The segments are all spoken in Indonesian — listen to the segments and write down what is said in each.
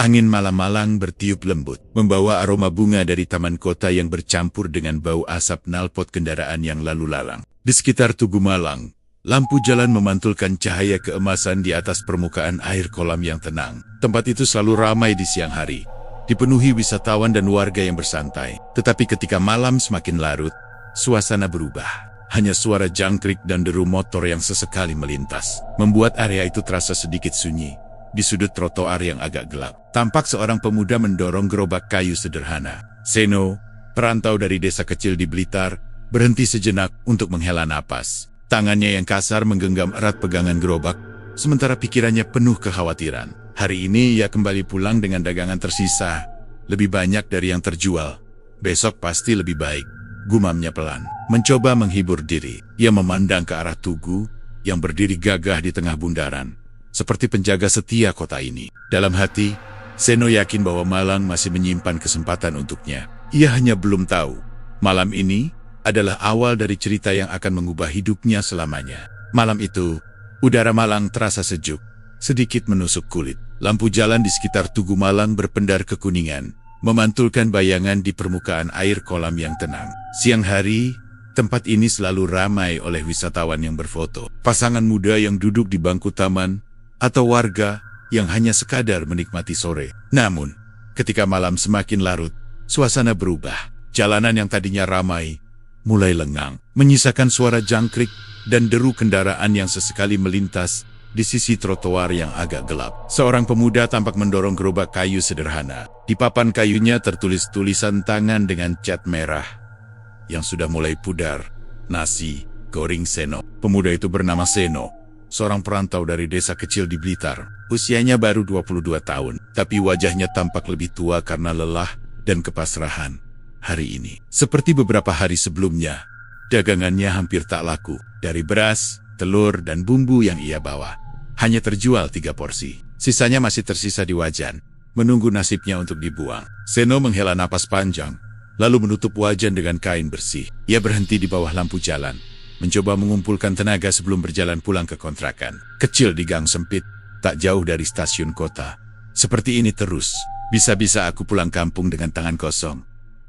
Angin malam-malang bertiup lembut, membawa aroma bunga dari taman kota yang bercampur dengan bau asap knalpot kendaraan yang lalu lalang. Di sekitar Tugu Malang, lampu jalan memantulkan cahaya keemasan di atas permukaan air kolam yang tenang. Tempat itu selalu ramai di siang hari, dipenuhi wisatawan dan warga yang bersantai. Tetapi ketika malam semakin larut, suasana berubah. Hanya suara jangkrik dan deru motor yang sesekali melintas, membuat area itu terasa sedikit sunyi. Di sudut trotoar yang agak gelap, tampak seorang pemuda mendorong gerobak kayu sederhana. Seno, perantau dari desa kecil di Blitar, berhenti sejenak untuk menghela napas. Tangannya yang kasar menggenggam erat pegangan gerobak, sementara pikirannya penuh kekhawatiran. Hari ini ia kembali pulang dengan dagangan tersisa, lebih banyak dari yang terjual. Besok pasti lebih baik, gumamnya pelan. Mencoba menghibur diri, ia memandang ke arah Tugu yang berdiri gagah di tengah bundaran, seperti penjaga setia kota ini. Dalam hati, Seno yakin bahwa Malang masih menyimpan kesempatan untuknya. Ia hanya belum tahu, malam ini adalah awal dari cerita yang akan mengubah hidupnya selamanya. Malam itu, udara Malang terasa sejuk, sedikit menusuk kulit. Lampu jalan di sekitar Tugu Malang berpendar kekuningan, memantulkan bayangan di permukaan air kolam yang tenang. Siang hari, tempat ini selalu ramai oleh wisatawan yang berfoto, pasangan muda yang duduk di bangku taman, atau warga yang hanya sekadar menikmati sore. Namun, ketika malam semakin larut, suasana berubah. Jalanan yang tadinya ramai mulai lengang, menyisakan suara jangkrik dan deru kendaraan yang sesekali melintas di sisi trotoar yang agak gelap. Seorang pemuda tampak mendorong gerobak kayu sederhana. Di papan kayunya tertulis tulisan tangan dengan cat merah yang sudah mulai pudar, "Nasi goreng Seno." Pemuda itu bernama Seno, seorang perantau dari desa kecil di Blitar. Usianya baru 22 tahun, tapi wajahnya tampak lebih tua karena lelah dan kepasrahan. Hari ini, seperti beberapa hari sebelumnya, dagangannya hampir tak laku. Dari beras, telur, dan bumbu yang ia bawa, hanya terjual 3 porsi. Sisanya masih tersisa di wajan, menunggu nasibnya untuk dibuang. Seno menghela napas panjang, lalu menutup wajan dengan kain bersih. Ia berhenti di bawah lampu jalan, mencoba mengumpulkan tenaga sebelum berjalan pulang ke kontrakan. Kecil di gang sempit, tak jauh dari stasiun kota. Seperti ini terus, bisa-bisa aku pulang kampung dengan tangan kosong,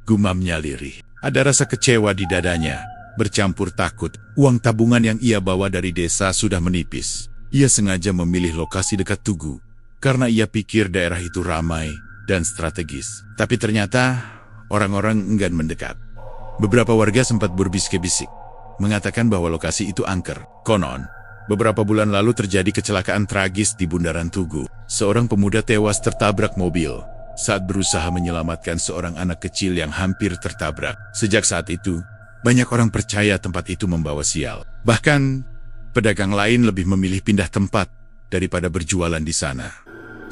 gumamnya lirih. Ada rasa kecewa di dadanya, bercampur takut. Uang tabungan yang ia bawa dari desa sudah menipis. Ia sengaja memilih lokasi dekat Tugu, karena ia pikir daerah itu ramai dan strategis. Tapi ternyata, orang-orang enggan mendekat. Beberapa warga sempat berbisik-bisik, mengatakan bahwa lokasi itu angker. Konon, beberapa bulan lalu terjadi kecelakaan tragis di bundaran Tugu. Seorang pemuda tewas tertabrak mobil saat berusaha menyelamatkan seorang anak kecil yang hampir tertabrak. Sejak saat itu, banyak orang percaya tempat itu membawa sial. Bahkan, pedagang lain lebih memilih pindah tempat daripada berjualan di sana.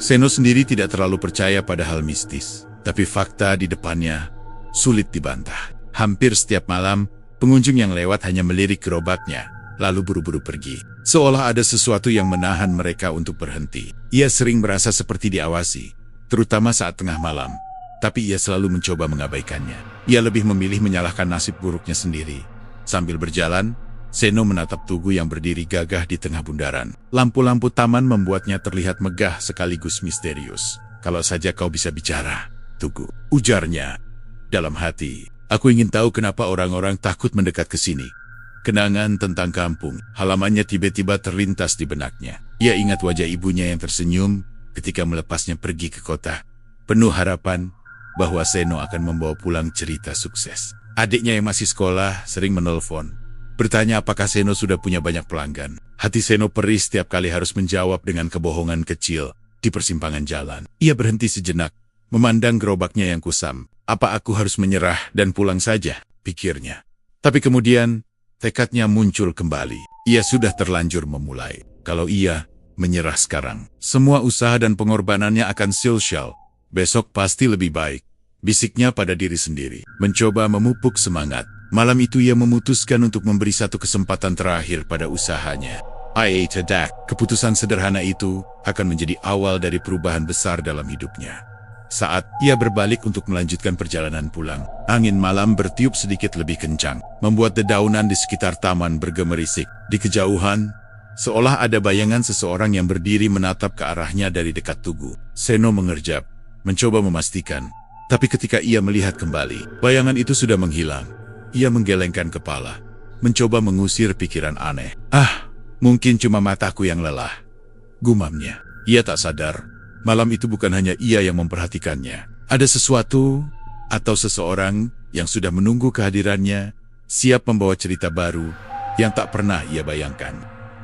Seno sendiri tidak terlalu percaya pada hal mistis, tapi fakta di depannya sulit dibantah. Hampir setiap malam, pengunjung yang lewat hanya melirik gerobaknya, lalu buru-buru pergi. Seolah ada sesuatu yang menahan mereka untuk berhenti. Ia sering merasa seperti diawasi, terutama saat tengah malam, tapi ia selalu mencoba mengabaikannya. Ia lebih memilih menyalahkan nasib buruknya sendiri. Sambil berjalan, Seno menatap Tugu yang berdiri gagah di tengah bundaran. Lampu-lampu taman membuatnya terlihat megah sekaligus misterius. "Kalau saja kau bisa bicara, Tugu," ujarnya dalam hati. "Aku ingin tahu kenapa orang-orang takut mendekat ke sini." Kenangan tentang kampung halamannya tiba-tiba terlintas di benaknya. Ia ingat wajah ibunya yang tersenyum ketika melepasnya pergi ke kota, penuh harapan bahwa Seno akan membawa pulang cerita sukses. Adiknya yang masih sekolah sering menelpon, bertanya apakah Seno sudah punya banyak pelanggan. Hati Seno perih setiap kali harus menjawab dengan kebohongan kecil di persimpangan jalan. Ia berhenti sejenak, memandang gerobaknya yang kusam. "Apa aku harus menyerah dan pulang saja?" pikirnya. Tapi kemudian, tekadnya muncul kembali. Ia sudah terlanjur memulai. Kalau ia menyerah sekarang, semua usaha dan pengorbanannya akan sia-sia. Besok pasti lebih baik, bisiknya pada diri sendiri. Mencoba memupuk semangat. Malam itu ia memutuskan untuk memberi satu kesempatan terakhir pada usahanya. Keputusan sederhana itu akan menjadi awal dari perubahan besar dalam hidupnya. Saat ia berbalik untuk melanjutkan perjalanan pulang, angin malam bertiup sedikit lebih kencang, membuat dedaunan di sekitar taman bergemerisik. Di kejauhan, seolah ada bayangan seseorang yang berdiri menatap ke arahnya dari dekat Tugu. Seno mengerjap, mencoba memastikan. Tapi ketika ia melihat kembali, bayangan itu sudah menghilang. Ia menggelengkan kepala, mencoba mengusir pikiran aneh. Mungkin cuma mataku yang lelah, gumamnya. Ia tak sadar, malam itu bukan hanya ia yang memperhatikannya. Ada sesuatu atau seseorang yang sudah menunggu kehadirannya, siap membawa cerita baru yang tak pernah ia bayangkan.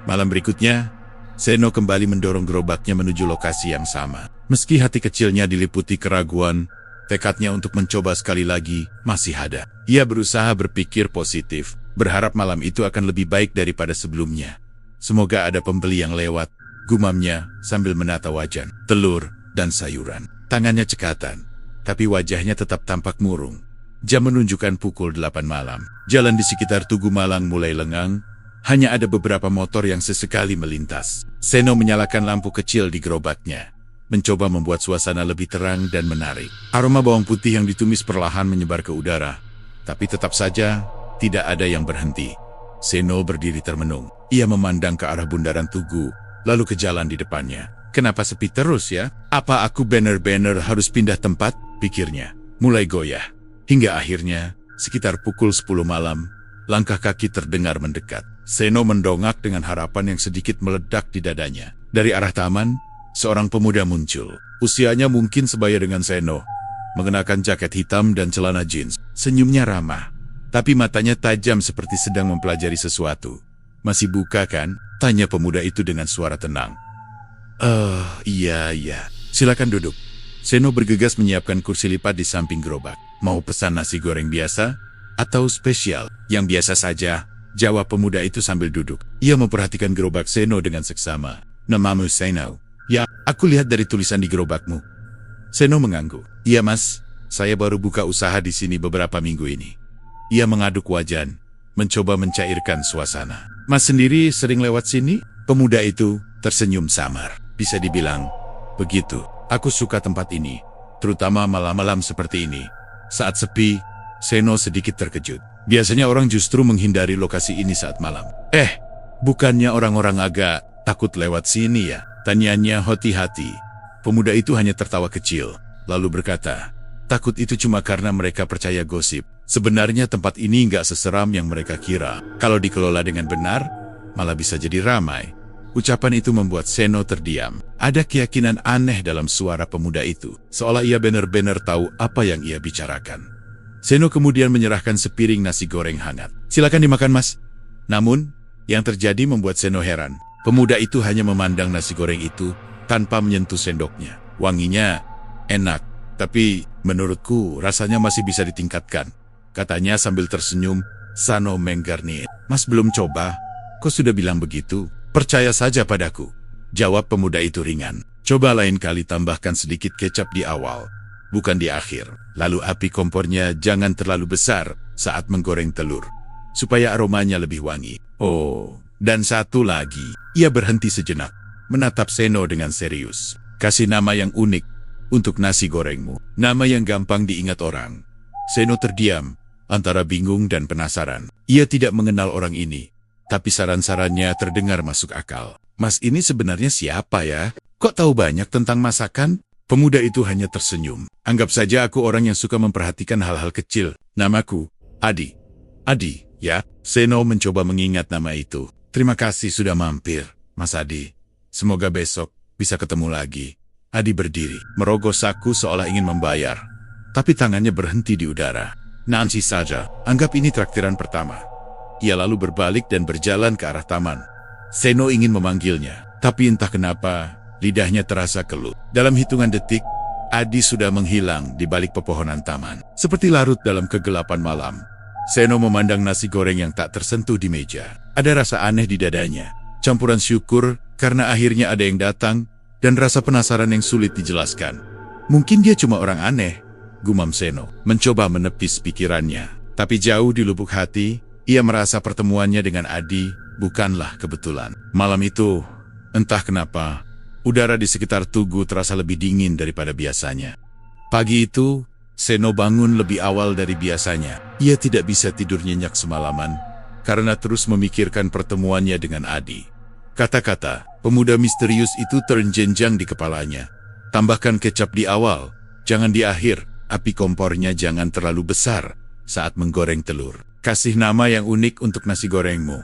Malam berikutnya, Seno kembali mendorong gerobaknya menuju lokasi yang sama. Meski hati kecilnya diliputi keraguan, tekadnya untuk mencoba sekali lagi masih ada. Ia berusaha berpikir positif, berharap malam itu akan lebih baik daripada sebelumnya. Semoga ada pembeli yang lewat, gumamnya sambil menata wajan, telur, dan sayuran. Tangannya cekatan, tapi wajahnya tetap tampak murung. Jam menunjukkan pukul 8 malam. Jalan di sekitar Tugu Malang mulai lengang, hanya ada beberapa motor yang sesekali melintas. Seno menyalakan lampu kecil di gerobaknya, mencoba membuat suasana lebih terang dan menarik. Aroma bawang putih yang ditumis perlahan menyebar ke udara, tapi tetap saja tidak ada yang berhenti. Seno berdiri termenung. Ia memandang ke arah bundaran Tugu, lalu ke jalan di depannya. Kenapa sepi terus ya? Apa aku bener-bener harus pindah tempat? Pikirnya. Mulai goyah. Hingga akhirnya, sekitar pukul 10 malam, langkah kaki terdengar mendekat. Seno mendongak dengan harapan yang sedikit meledak di dadanya. Dari arah taman, seorang pemuda muncul. Usianya mungkin sebaya dengan Seno, mengenakan jaket hitam dan celana jeans. Senyumnya ramah, tapi matanya tajam seperti sedang mempelajari sesuatu. Masih buka kan? Tanya pemuda itu dengan suara tenang. Iya. Silakan duduk. Seno bergegas menyiapkan kursi lipat di samping gerobak. Mau pesan nasi goreng biasa atau spesial? Yang biasa saja, jawab pemuda itu sambil duduk. Ia memperhatikan gerobak Seno dengan seksama. Namamu Seno? Ya, aku lihat dari tulisan di gerobakmu. Seno mengangguk. Iya mas, saya baru buka usaha di sini beberapa minggu ini. Ia mengaduk wajan, mencoba mencairkan suasana. Mas sendiri sering lewat sini? Pemuda itu tersenyum samar. Bisa dibilang begitu. Aku suka tempat ini, terutama malam-malam seperti ini. Saat sepi, Seno sedikit terkejut. Biasanya orang justru menghindari lokasi ini saat malam. Bukannya orang-orang agak takut lewat sini ya? Tanyanya hati-hati. Pemuda itu hanya tertawa kecil, lalu berkata, takut itu cuma karena mereka percaya gosip. Sebenarnya tempat ini nggak seseram yang mereka kira. Kalau dikelola dengan benar, malah bisa jadi ramai. Ucapan itu membuat Seno terdiam. Ada keyakinan aneh dalam suara pemuda itu, seolah ia benar-benar tahu apa yang ia bicarakan. Seno kemudian menyerahkan sepiring nasi goreng hangat. Silakan dimakan mas. Namun, yang terjadi membuat Seno heran. Pemuda itu hanya memandang nasi goreng itu tanpa menyentuh sendoknya. Wanginya enak, tapi menurutku rasanya masih bisa ditingkatkan. Katanya sambil tersenyum, Sano menggarnir. Mas belum coba? Kok sudah bilang begitu? Percaya saja padaku, jawab pemuda itu ringan. Coba lain kali tambahkan sedikit kecap di awal, bukan di akhir. Lalu api kompornya jangan terlalu besar saat menggoreng telur, supaya aromanya lebih wangi. Dan satu lagi, ia berhenti sejenak, menatap Seno dengan serius. Kasih nama yang unik untuk nasi gorengmu, nama yang gampang diingat orang. Seno terdiam, antara bingung dan penasaran. Ia tidak mengenal orang ini, tapi saran-sarannya terdengar masuk akal. Mas ini sebenarnya siapa ya? Kok tahu banyak tentang masakan? Pemuda itu hanya tersenyum. Anggap saja aku orang yang suka memperhatikan hal-hal kecil. Namaku Adi. Adi, ya? Seno mencoba mengingat nama itu. Terima kasih sudah mampir, Mas Adi. Semoga besok bisa ketemu lagi. Adi berdiri, merogoh saku seolah ingin membayar. Tapi tangannya berhenti di udara. Nanti saja, anggap ini traktiran pertama. Ia lalu berbalik dan berjalan ke arah taman. Seno ingin memanggilnya, tapi entah kenapa, lidahnya terasa keluh. Dalam hitungan detik, Adi sudah menghilang di balik pepohonan taman. Seperti larut dalam kegelapan malam, Seno memandang nasi goreng yang tak tersentuh di meja. Ada rasa aneh di dadanya, campuran syukur karena akhirnya ada yang datang, dan rasa penasaran yang sulit dijelaskan. Mungkin dia cuma orang aneh, gumam Seno, mencoba menepis pikirannya. Tapi jauh di lubuk hati, ia merasa pertemuannya dengan Adi bukanlah kebetulan. Malam itu, entah kenapa, udara di sekitar Tugu terasa lebih dingin daripada biasanya. Pagi itu, Seno bangun lebih awal dari biasanya. Ia tidak bisa tidur nyenyak semalaman, karena terus memikirkan pertemuannya dengan Adi. Kata-kata pemuda misterius itu terjenjang di kepalanya. Tambahkan kecap di awal, Jangan di akhir, api kompornya jangan terlalu besar saat menggoreng telur. Kasih nama yang unik untuk nasi gorengmu.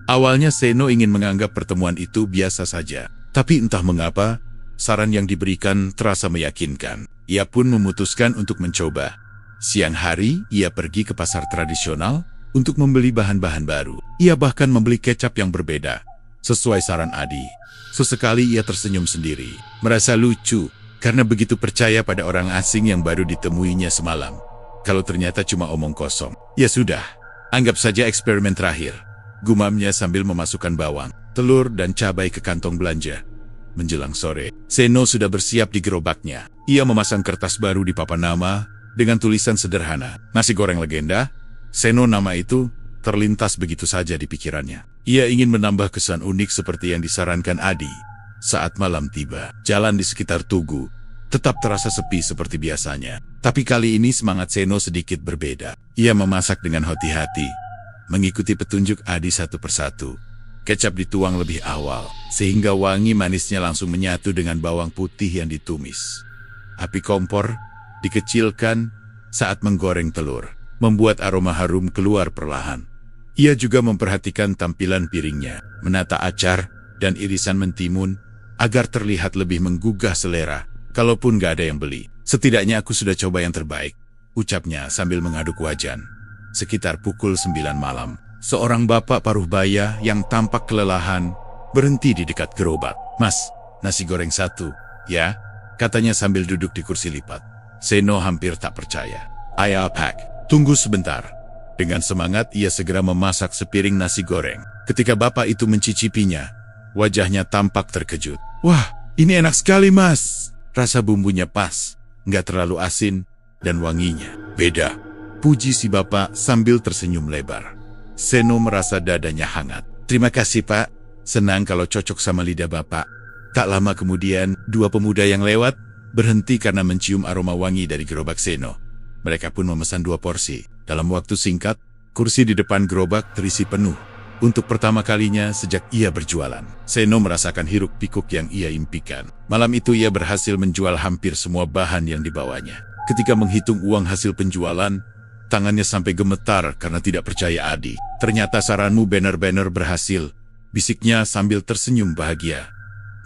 Awalnya Seno ingin menganggap pertemuan itu biasa saja. Tapi entah mengapa, saran yang diberikan terasa meyakinkan. Ia pun memutuskan untuk mencoba. Siang hari, ia pergi ke pasar tradisional untuk membeli bahan-bahan baru. Ia bahkan membeli kecap yang berbeda. Sesuai saran Adi, sesekali ia tersenyum sendiri. Merasa lucu, karena begitu percaya pada orang asing yang baru ditemuinya semalam. Kalau ternyata cuma omong kosong. Ya sudah, anggap saja eksperimen terakhir. Gumamnya sambil memasukkan bawang, telur, dan cabai ke kantong belanja. Menjelang sore, Seno sudah bersiap di gerobaknya. Ia memasang kertas baru di papan nama dengan tulisan sederhana, nasi goreng legenda. Seno nama itu terlintas begitu saja di pikirannya. Ia ingin menambah kesan unik seperti yang disarankan Adi. Saat malam tiba, jalan di sekitar Tugu tetap terasa sepi seperti biasanya. Tapi kali ini semangat Seno sedikit berbeda. Ia memasak dengan hati-hati, mengikuti petunjuk Adi satu persatu. Kecap dituang lebih awal, sehingga wangi manisnya langsung menyatu dengan bawang putih yang ditumis. Api kompor dikecilkan saat menggoreng telur, membuat aroma harum keluar perlahan. Ia juga memperhatikan tampilan piringnya, menata acar dan irisan mentimun, agar terlihat lebih menggugah selera, kalaupun gak ada yang beli. Setidaknya aku sudah coba yang terbaik, ucapnya sambil mengaduk wajan. Sekitar pukul 9 malam, seorang bapak paruh baya yang tampak kelelahan berhenti di dekat gerobak. Mas, nasi goreng satu, ya? Katanya sambil duduk di kursi lipat. Seno hampir tak percaya. I'll pack. Tunggu sebentar. Dengan semangat ia segera memasak sepiring nasi goreng. Ketika bapak itu mencicipinya, wajahnya tampak terkejut. Wah, ini enak sekali mas. Rasa bumbunya pas, nggak terlalu asin, dan wanginya beda. Puji si bapak sambil tersenyum lebar. Seno merasa dadanya hangat. Terima kasih pak, senang kalau cocok sama lidah bapak. Tak lama kemudian, dua pemuda yang lewat berhenti karena mencium aroma wangi dari gerobak Seno. Mereka pun memesan 2 porsi. Dalam waktu singkat, kursi di depan gerobak terisi penuh. Untuk pertama kalinya sejak ia berjualan, Seno merasakan hiruk-pikuk yang ia impikan. Malam itu ia berhasil menjual hampir semua bahan yang dibawanya. Ketika menghitung uang hasil penjualan, tangannya sampai gemetar karena tidak percaya Adi. Ternyata saranmu benar-benar berhasil, bisiknya sambil tersenyum bahagia.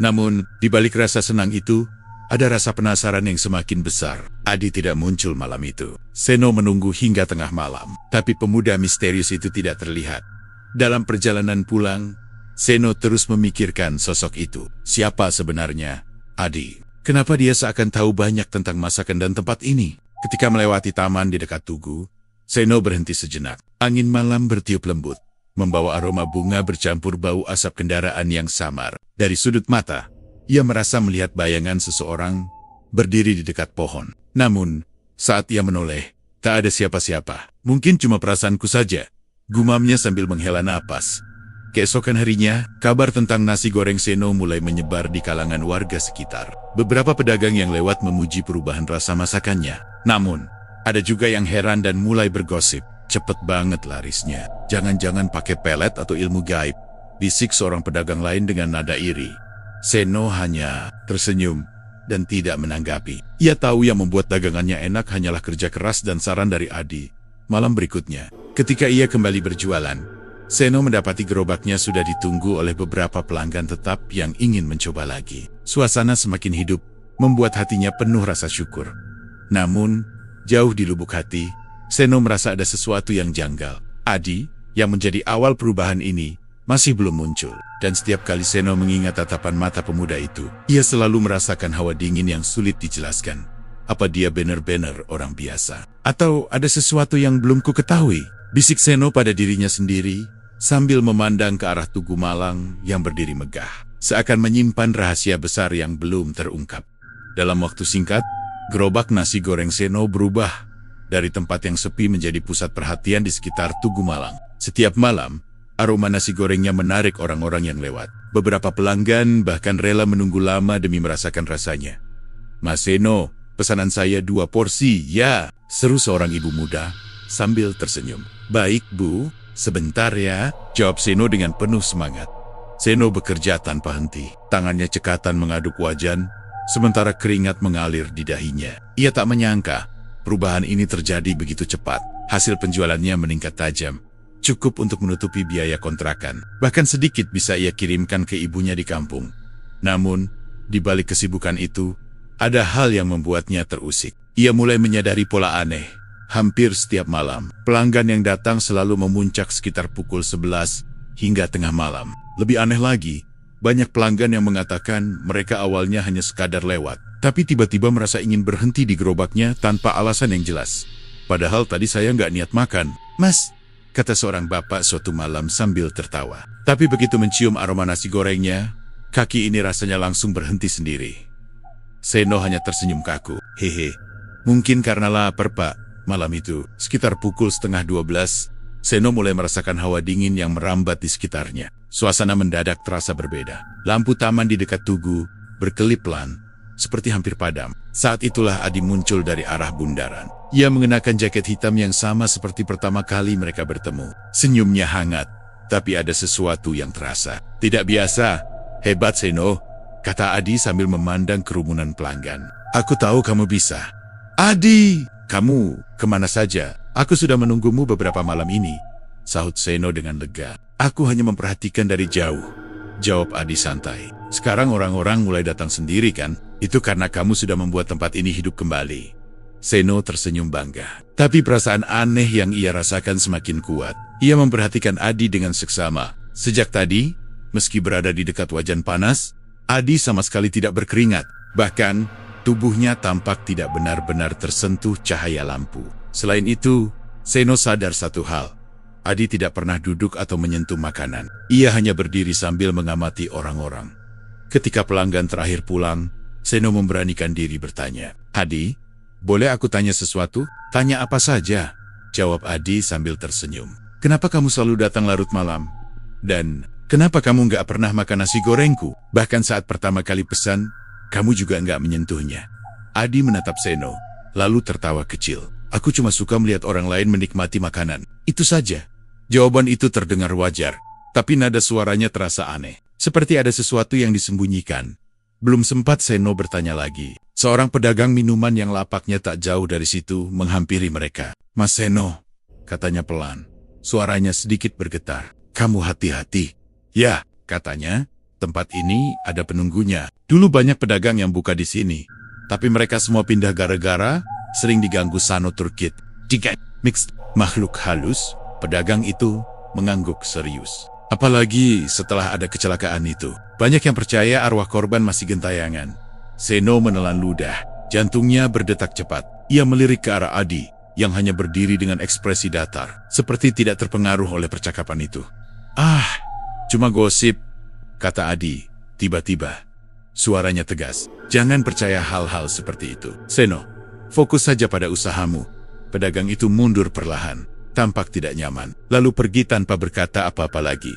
Namun, di balik rasa senang itu, ada rasa penasaran yang semakin besar. Adi tidak muncul malam itu. Seno menunggu hingga tengah malam, tapi pemuda misterius itu tidak terlihat. Dalam perjalanan pulang, Seno terus memikirkan sosok itu. Siapa sebenarnya Adi? Kenapa dia seakan tahu banyak tentang masakan dan tempat ini? Ketika melewati taman di dekat Tugu, Seno berhenti sejenak. Angin malam bertiup lembut, membawa aroma bunga bercampur bau asap kendaraan yang samar. Dari sudut mata, ia merasa melihat bayangan seseorang berdiri di dekat pohon. Namun, saat ia menoleh, tak ada siapa-siapa. Mungkin cuma perasaanku saja, gumamnya sambil menghela napas. Keesokan harinya, kabar tentang nasi goreng Seno mulai menyebar di kalangan warga sekitar. Beberapa pedagang yang lewat memuji perubahan rasa masakannya. Namun, ada juga yang heran dan mulai bergosip. Cepet banget larisnya. Jangan-jangan pakai pelet atau ilmu gaib, bisik seorang pedagang lain dengan nada iri. Seno hanya tersenyum dan tidak menanggapi. Ia tahu yang membuat dagangannya enak hanyalah kerja keras dan saran dari Adi. Malam berikutnya, ketika ia kembali berjualan, Seno mendapati gerobaknya sudah ditunggu oleh beberapa pelanggan tetap yang ingin mencoba lagi. Suasana semakin hidup, membuat hatinya penuh rasa syukur. Namun, jauh di lubuk hati, Seno merasa ada sesuatu yang janggal. Adi, yang menjadi awal perubahan ini, masih belum muncul. Dan setiap kali Seno mengingat tatapan mata pemuda itu, ia selalu merasakan hawa dingin yang sulit dijelaskan. Apa dia benar-benar orang biasa? Atau ada sesuatu yang belum ku ketahui? Bisik Seno pada dirinya sendiri, sambil memandang ke arah Tugu Malang yang berdiri megah. Seakan menyimpan rahasia besar yang belum terungkap. Dalam waktu singkat, gerobak nasi goreng Seno berubah dari tempat yang sepi menjadi pusat perhatian di sekitar Tugu Malang. Setiap malam, aroma nasi gorengnya menarik orang-orang yang lewat. Beberapa pelanggan bahkan rela menunggu lama demi merasakan rasanya. Mas Seno, pesanan saya 2 porsi, ya, seru seorang ibu muda sambil tersenyum. Baik bu, sebentar ya, jawab Seno dengan penuh semangat. Seno bekerja tanpa henti. Tangannya cekatan mengaduk wajan, sementara keringat mengalir di dahinya. Ia tak menyangka perubahan ini terjadi begitu cepat. Hasil penjualannya meningkat tajam, cukup untuk menutupi biaya kontrakan. Bahkan sedikit bisa ia kirimkan ke ibunya di kampung. Namun, di balik kesibukan itu, ada hal yang membuatnya terusik. Ia mulai menyadari pola aneh. Hampir setiap malam, pelanggan yang datang selalu memuncak sekitar pukul 11 hingga tengah malam. Lebih aneh lagi, banyak pelanggan yang mengatakan mereka awalnya hanya sekadar lewat, tapi tiba-tiba merasa ingin berhenti di gerobaknya tanpa alasan yang jelas. Padahal tadi saya nggak niat makan. Mas, kata seorang bapak suatu malam sambil tertawa. Tapi begitu mencium aroma nasi gorengnya, kaki ini rasanya langsung berhenti sendiri. Seno hanya tersenyum kaku. Hehe, mungkin karena lapar, Pak. Malam itu, sekitar pukul 11:30, Seno mulai merasakan hawa dingin yang merambat di sekitarnya. Suasana mendadak terasa berbeda. Lampu taman di dekat tugu berkelip pelan, seperti hampir padam. Saat itulah Adi muncul dari arah bundaran. Ia mengenakan jaket hitam yang sama seperti pertama kali mereka bertemu. Senyumnya hangat, tapi ada sesuatu yang terasa tidak biasa. Hebat, Seno, kata Adi sambil memandang kerumunan pelanggan. Aku tahu kamu bisa. Adi! Kamu kemana saja? Aku sudah menunggumu beberapa malam ini, sahut Seno dengan lega. Aku hanya memperhatikan dari jauh, jawab Adi santai. Sekarang orang-orang mulai datang sendiri kan? Itu karena kamu sudah membuat tempat ini hidup kembali. Seno tersenyum bangga. Tapi perasaan aneh yang ia rasakan semakin kuat. Ia memperhatikan Adi dengan seksama. Sejak tadi, meski berada di dekat wajan panas, Adi sama sekali tidak berkeringat. Bahkan, tubuhnya tampak tidak benar-benar tersentuh cahaya lampu. Selain itu, Seno sadar satu hal. Adi tidak pernah duduk atau menyentuh makanan. Ia hanya berdiri sambil mengamati orang-orang. Ketika pelanggan terakhir pulang, Seno memberanikan diri bertanya. Adi, boleh aku tanya sesuatu? Tanya apa saja, jawab Adi sambil tersenyum. Kenapa kamu selalu datang larut malam? Dan kenapa kamu nggak pernah makan nasi gorengku? Bahkan saat pertama kali pesan, kamu juga nggak menyentuhnya. Adi menatap Seno, lalu tertawa kecil. Aku cuma suka melihat orang lain menikmati makanan. Itu saja. Jawaban itu terdengar wajar, tapi nada suaranya terasa aneh. Seperti ada sesuatu yang disembunyikan. Belum sempat Seno bertanya lagi. Seorang pedagang minuman yang lapaknya tak jauh dari situ menghampiri mereka. Mas Seno, katanya pelan. Suaranya sedikit bergetar. Kamu hati-hati. Ya, katanya. Tempat ini ada penunggunya. Dulu banyak pedagang yang buka di sini. Tapi mereka semua pindah gara-gara sering diganggu Sano Turkit. Jika mixed makhluk halus, pedagang itu mengangguk serius. Apalagi setelah ada kecelakaan itu. Banyak yang percaya arwah korban masih gentayangan. Seno menelan ludah. Jantungnya berdetak cepat. Ia melirik ke arah Adi, yang hanya berdiri dengan ekspresi datar. Seperti tidak terpengaruh oleh percakapan itu. Ah, cuma gosip, kata Adi, tiba-tiba. Suaranya tegas. Jangan percaya hal-hal seperti itu. Seno, fokus saja pada usahamu. Pedagang itu mundur perlahan, tampak tidak nyaman, lalu pergi tanpa berkata apa-apa lagi.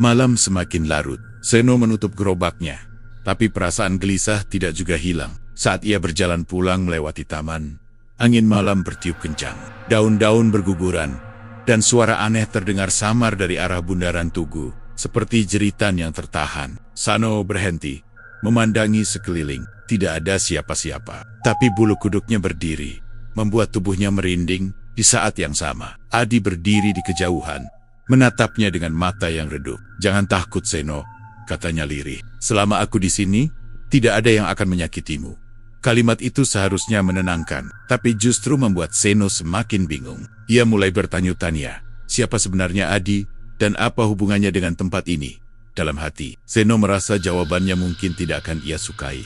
Malam semakin larut. Seno menutup gerobaknya, tapi perasaan gelisah tidak juga hilang. Saat ia berjalan pulang melewati taman, angin malam bertiup kencang. Daun-daun berguguran, dan suara aneh terdengar samar dari arah bundaran tugu. Seperti jeritan yang tertahan. Sano berhenti, memandangi sekeliling. Tidak ada siapa-siapa. Tapi bulu kuduknya berdiri, membuat tubuhnya merinding. Di saat yang sama, Adi berdiri di kejauhan, menatapnya dengan mata yang redup. Jangan takut, Seno, katanya lirih. Selama aku di sini, tidak ada yang akan menyakitimu. Kalimat itu seharusnya menenangkan, tapi justru membuat Seno semakin bingung. Ia mulai bertanya-tanya, siapa sebenarnya Adi? Dan apa hubungannya dengan tempat ini? Dalam hati, Seno merasa jawabannya mungkin tidak akan ia sukai.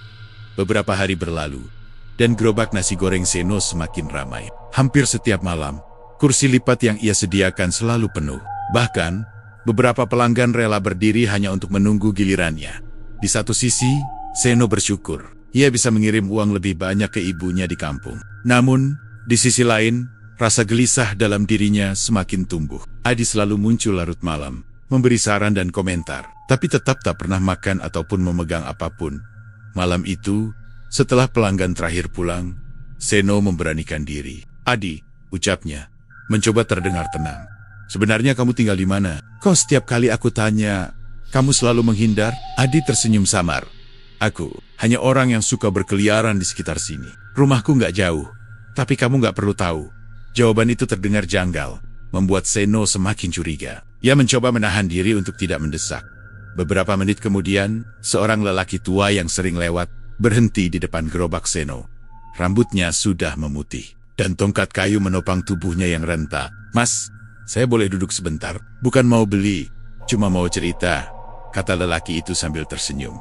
Beberapa hari berlalu, dan gerobak nasi goreng Seno semakin ramai. Hampir setiap malam, kursi lipat yang ia sediakan selalu penuh. Bahkan, beberapa pelanggan rela berdiri hanya untuk menunggu gilirannya. Di satu sisi, Seno bersyukur. Ia bisa mengirim uang lebih banyak ke ibunya di kampung. Namun, di sisi lain, rasa gelisah dalam dirinya semakin tumbuh. Adi selalu muncul larut malam, memberi saran dan komentar, tapi tetap tak pernah makan ataupun memegang apapun. Malam itu, setelah pelanggan terakhir pulang, Seno memberanikan diri. Adi, ucapnya, mencoba terdengar tenang. Sebenarnya kamu tinggal di mana? Kok setiap kali aku tanya, kamu selalu menghindar? Adi tersenyum samar. Aku hanya orang yang suka berkeliaran di sekitar sini. Rumahku nggak jauh, tapi kamu nggak perlu tahu. Jawaban itu terdengar janggal, membuat Seno semakin curiga. Ia mencoba menahan diri untuk tidak mendesak. Beberapa menit kemudian, seorang lelaki tua yang sering lewat berhenti di depan gerobak Seno. Rambutnya sudah memutih, dan tongkat kayu menopang tubuhnya yang renta. "Mas, saya boleh duduk sebentar? Bukan mau beli, cuma mau cerita," kata lelaki itu sambil tersenyum.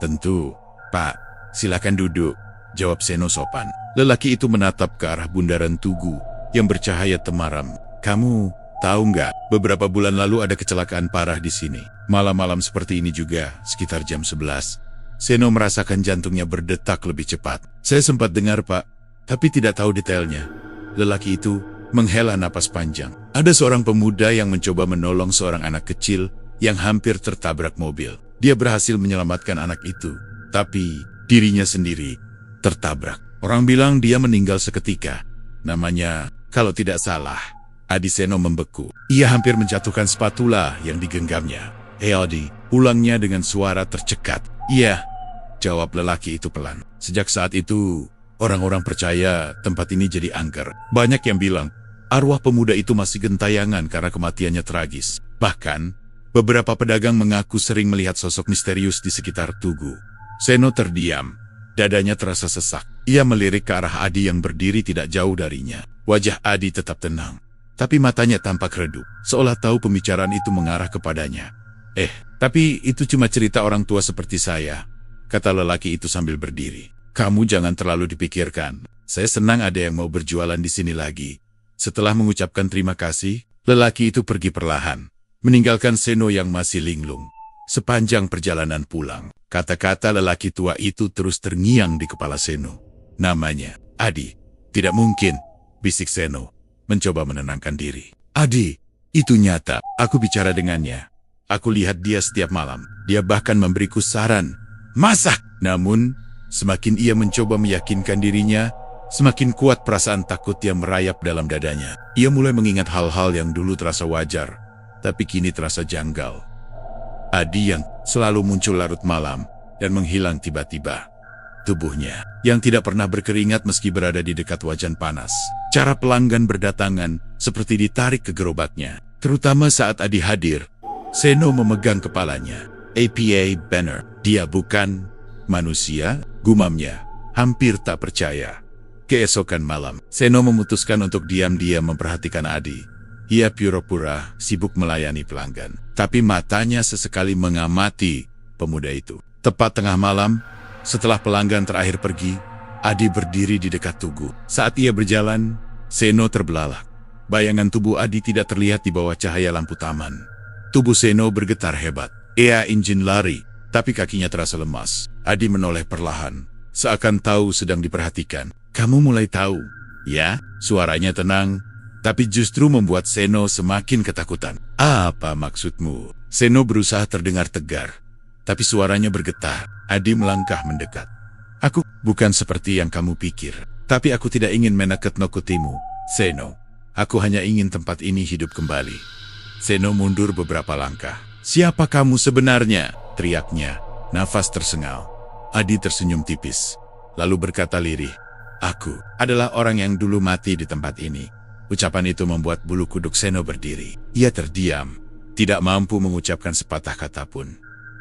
"Tentu, Pak, silakan duduk," jawab Seno sopan. Lelaki itu menatap ke arah bundaran Tugu yang bercahaya temaram. "Kamu tahu nggak, beberapa bulan lalu ada kecelakaan parah di sini. Malam-malam seperti ini juga, sekitar jam 11. Seno merasakan jantungnya berdetak lebih cepat. "Saya sempat dengar, Pak, tapi tidak tahu detailnya." Lelaki itu menghela napas panjang. Ada seorang pemuda yang mencoba menolong seorang anak kecil yang hampir tertabrak mobil. Dia berhasil menyelamatkan anak itu, tapi dirinya sendiri tertabrak. Orang bilang dia meninggal seketika. Namanya, kalau tidak salah, Adi. Seno membeku. Ia hampir menjatuhkan spatula yang digenggamnya. Adi, ulangnya dengan suara tercekat. "Iya," jawab lelaki itu pelan. Sejak saat itu, orang-orang percaya tempat ini jadi angker. Banyak yang bilang, arwah pemuda itu masih gentayangan karena kematiannya tragis. Bahkan, beberapa pedagang mengaku sering melihat sosok misterius di sekitar Tugu. Seno terdiam. Dadanya terasa sesak. Ia melirik ke arah Adi yang berdiri tidak jauh darinya. Wajah Adi tetap tenang, tapi matanya tampak redup, seolah tahu pembicaraan itu mengarah kepadanya. Tapi itu cuma cerita orang tua seperti saya," kata lelaki itu sambil berdiri. "Kamu jangan terlalu dipikirkan. Saya senang ada yang mau berjualan di sini lagi." Setelah mengucapkan terima kasih, lelaki itu pergi perlahan, meninggalkan Seno yang masih linglung. Sepanjang perjalanan pulang, kata-kata lelaki tua itu terus terngiang di kepala Seno. "Namanya Adi." "Tidak mungkin," bisik Seno, mencoba menenangkan diri. "Adi, itu nyata. Aku bicara dengannya. Aku lihat dia setiap malam. Dia bahkan memberiku saran masak." Namun, semakin ia mencoba meyakinkan dirinya, semakin kuat perasaan takut yang merayap dalam dadanya. Ia mulai mengingat hal-hal yang dulu terasa wajar, tapi kini terasa janggal. Adi yang selalu muncul larut malam dan menghilang tiba-tiba. Tubuhnya yang tidak pernah berkeringat meski berada di dekat wajan panas. Cara pelanggan berdatangan seperti ditarik ke gerobaknya. Terutama saat Adi hadir, Seno memegang kepalanya. "APA Banner, dia bukan manusia," gumamnya, hampir tak percaya. Keesokan malam, Seno memutuskan untuk diam-diam memperhatikan Adi. Ia pura-pura sibuk melayani pelanggan, tapi matanya sesekali mengamati pemuda itu. Tepat tengah malam, setelah pelanggan terakhir pergi, Adi berdiri di dekat Tugu. Saat ia berjalan, Seno terbelalak. Bayangan tubuh Adi tidak terlihat di bawah cahaya lampu taman. Tubuh Seno bergetar hebat. Ia ingin lari, tapi kakinya terasa lemas. Adi menoleh perlahan, seakan tahu sedang diperhatikan. "Kamu mulai tahu?" "Ya," suaranya tenang, tapi justru membuat Seno semakin ketakutan. "Apa maksudmu?" Seno berusaha terdengar tegar, tapi suaranya bergetar. Adi melangkah mendekat. "Aku bukan seperti yang kamu pikir, tapi aku tidak ingin menakut-nakutimu, Seno. Aku hanya ingin tempat ini hidup kembali." Seno mundur beberapa langkah. "Siapa kamu sebenarnya?" teriaknya, nafas tersengal. Adi tersenyum tipis, lalu berkata lirih, "Aku adalah orang yang dulu mati di tempat ini." Ucapan itu membuat bulu kuduk Seno berdiri. Ia terdiam, tidak mampu mengucapkan sepatah kata pun.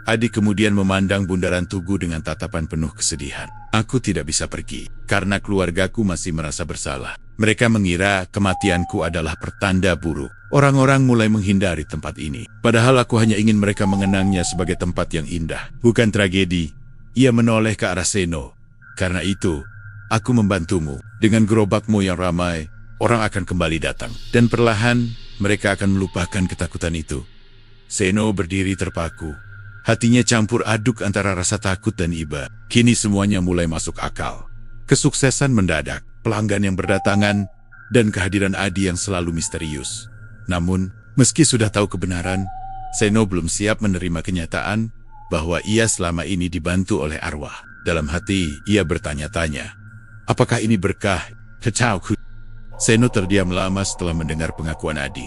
Adi kemudian memandang bundaran Tugu dengan tatapan penuh kesedihan. "Aku tidak bisa pergi, karena keluargaku masih merasa bersalah. Mereka mengira kematianku adalah pertanda buruk. Orang-orang mulai menghindari tempat ini. Padahal aku hanya ingin mereka mengenangnya sebagai tempat yang indah, bukan tragedi." Ia menoleh ke arah Seno. "Karena itu, aku membantumu. Dengan gerobakmu yang ramai, orang akan kembali datang. Dan perlahan, mereka akan melupakan ketakutan itu." Seno berdiri terpaku. Hatinya campur aduk antara rasa takut dan iba. Kini semuanya mulai masuk akal. Kesuksesan mendadak, pelanggan yang berdatangan, dan kehadiran Adi yang selalu misterius. Namun, meski sudah tahu kebenaran, Seno belum siap menerima kenyataan bahwa ia selama ini dibantu oleh arwah. Dalam hati, ia bertanya-tanya, apakah ini berkah? Seno terdiam lama setelah mendengar pengakuan Adi.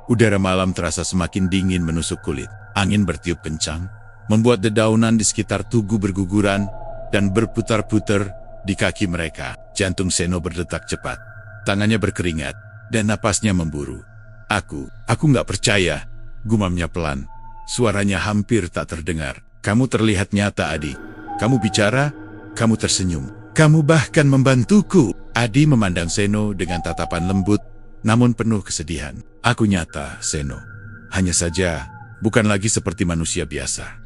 Udara malam terasa semakin dingin menusuk kulit. Angin bertiup kencang, membuat dedaunan di sekitar Tugu berguguran dan berputar-putar Di kaki mereka, jantung Seno berdetak cepat. Tangannya berkeringat, dan napasnya memburu. Aku nggak percaya, gumamnya pelan. Suaranya hampir tak terdengar. Kamu terlihat nyata, Adi. Kamu bicara, kamu tersenyum. Kamu bahkan membantuku. Adi memandang Seno dengan tatapan lembut, namun penuh kesedihan. Aku nyata, Seno. Hanya saja, bukan lagi seperti manusia biasa.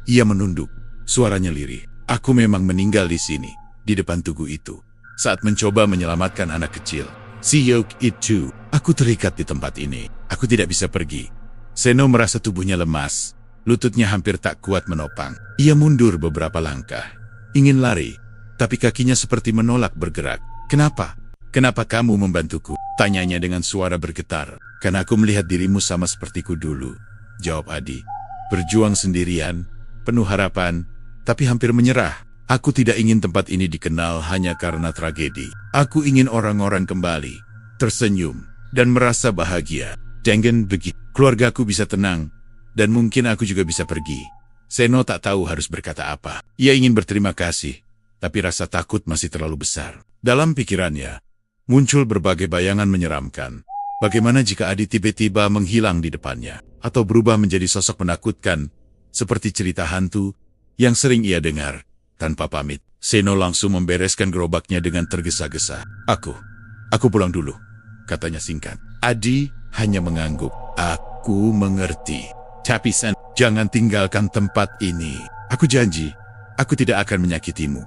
Ia menunduk, suaranya lirih. Aku memang meninggal di sini, di depan tugu itu, saat mencoba menyelamatkan anak kecil. Si Yok itu, aku terikat di tempat ini. Aku tidak bisa pergi. Seno merasa tubuhnya lemas. Lututnya hampir tak kuat menopang. Ia mundur beberapa langkah. Ingin lari, tapi kakinya seperti menolak bergerak. Kenapa? Kenapa kamu membantuku? Tanyanya dengan suara bergetar. Karena aku melihat dirimu sama sepertiku dulu, jawab Adi. Berjuang sendirian, penuh harapan, tapi hampir menyerah. Aku tidak ingin tempat ini dikenal hanya karena tragedi. Aku ingin orang-orang kembali, tersenyum, dan merasa bahagia. Dengan begitu, keluargaku bisa tenang, dan mungkin aku juga bisa pergi. Seno tak tahu harus berkata apa. Ia ingin berterima kasih, tapi rasa takut masih terlalu besar. Dalam pikirannya, muncul berbagai bayangan menyeramkan. Bagaimana jika Adi tiba-tiba menghilang di depannya, atau berubah menjadi sosok menakutkan, seperti cerita hantu yang sering ia dengar. Tanpa pamit, Seno langsung membereskan gerobaknya dengan tergesa-gesa. Aku pulang dulu, katanya singkat. Adi hanya mengangguk. Aku mengerti. Tapi Sen, jangan tinggalkan tempat ini. Aku janji, aku tidak akan menyakitimu.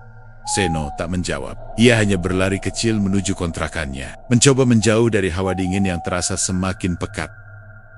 Seno tak menjawab. Ia hanya berlari kecil menuju kontrakannya, mencoba menjauh dari hawa dingin yang terasa semakin pekat.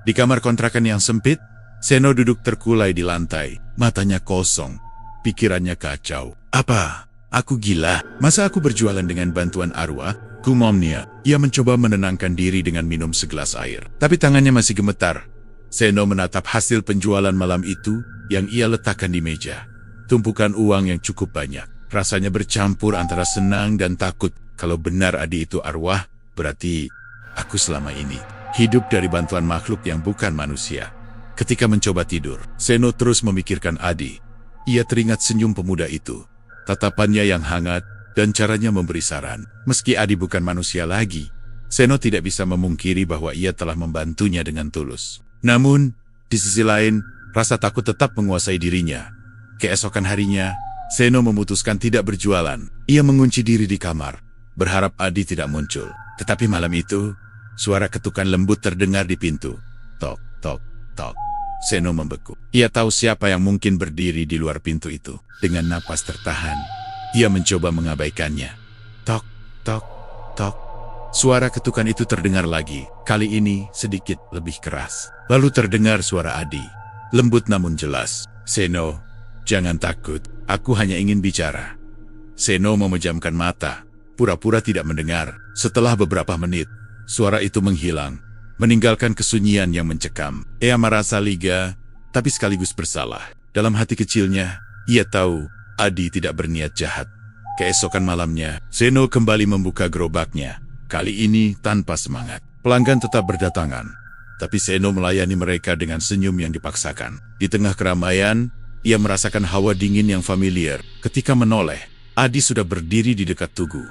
Di kamar kontrakan yang sempit, Seno duduk terkulai di lantai, matanya kosong, pikirannya kacau. Apa? Aku gila? Masa aku berjualan dengan bantuan arwah? Gumamnya. Ia mencoba menenangkan diri dengan minum segelas air, tapi tangannya masih gemetar. Seno menatap hasil penjualan malam itu yang ia letakkan di meja. Tumpukan uang yang cukup banyak. Rasanya bercampur antara senang dan takut. Kalau benar Adi itu arwah, berarti aku selama ini hidup dari bantuan makhluk yang bukan manusia. Ketika mencoba tidur, Seno terus memikirkan Adi. Ia teringat senyum pemuda itu, tatapannya yang hangat, dan caranya memberi saran. Meski Adi bukan manusia lagi, Seno tidak bisa memungkiri bahwa ia telah membantunya dengan tulus. Namun, di sisi lain, rasa takut tetap menguasai dirinya. Keesokan harinya, Seno memutuskan tidak berjualan. Ia mengunci diri di kamar, berharap Adi tidak muncul. Tetapi malam itu, suara ketukan lembut terdengar di pintu. Tok, tok, tok. Seno membeku. Ia tahu siapa yang mungkin berdiri di luar pintu itu. Dengan napas tertahan, ia mencoba mengabaikannya. Tok, tok, tok. Suara ketukan itu terdengar lagi, kali ini sedikit lebih keras. Lalu terdengar suara Adi, lembut namun jelas. Seno, jangan takut, aku hanya ingin bicara. Seno memejamkan mata, pura-pura tidak mendengar. Setelah beberapa menit, suara itu menghilang, meninggalkan kesunyian yang mencekam. Ia merasa lega, tapi sekaligus bersalah. Dalam hati kecilnya, ia tahu Adi tidak berniat jahat. Keesokan malamnya, Seno kembali membuka gerobaknya. Kali ini tanpa semangat. Pelanggan tetap berdatangan, tapi Seno melayani mereka dengan senyum yang dipaksakan. Di tengah keramaian, ia merasakan hawa dingin yang familiar. Ketika menoleh, Adi sudah berdiri di dekat tugu,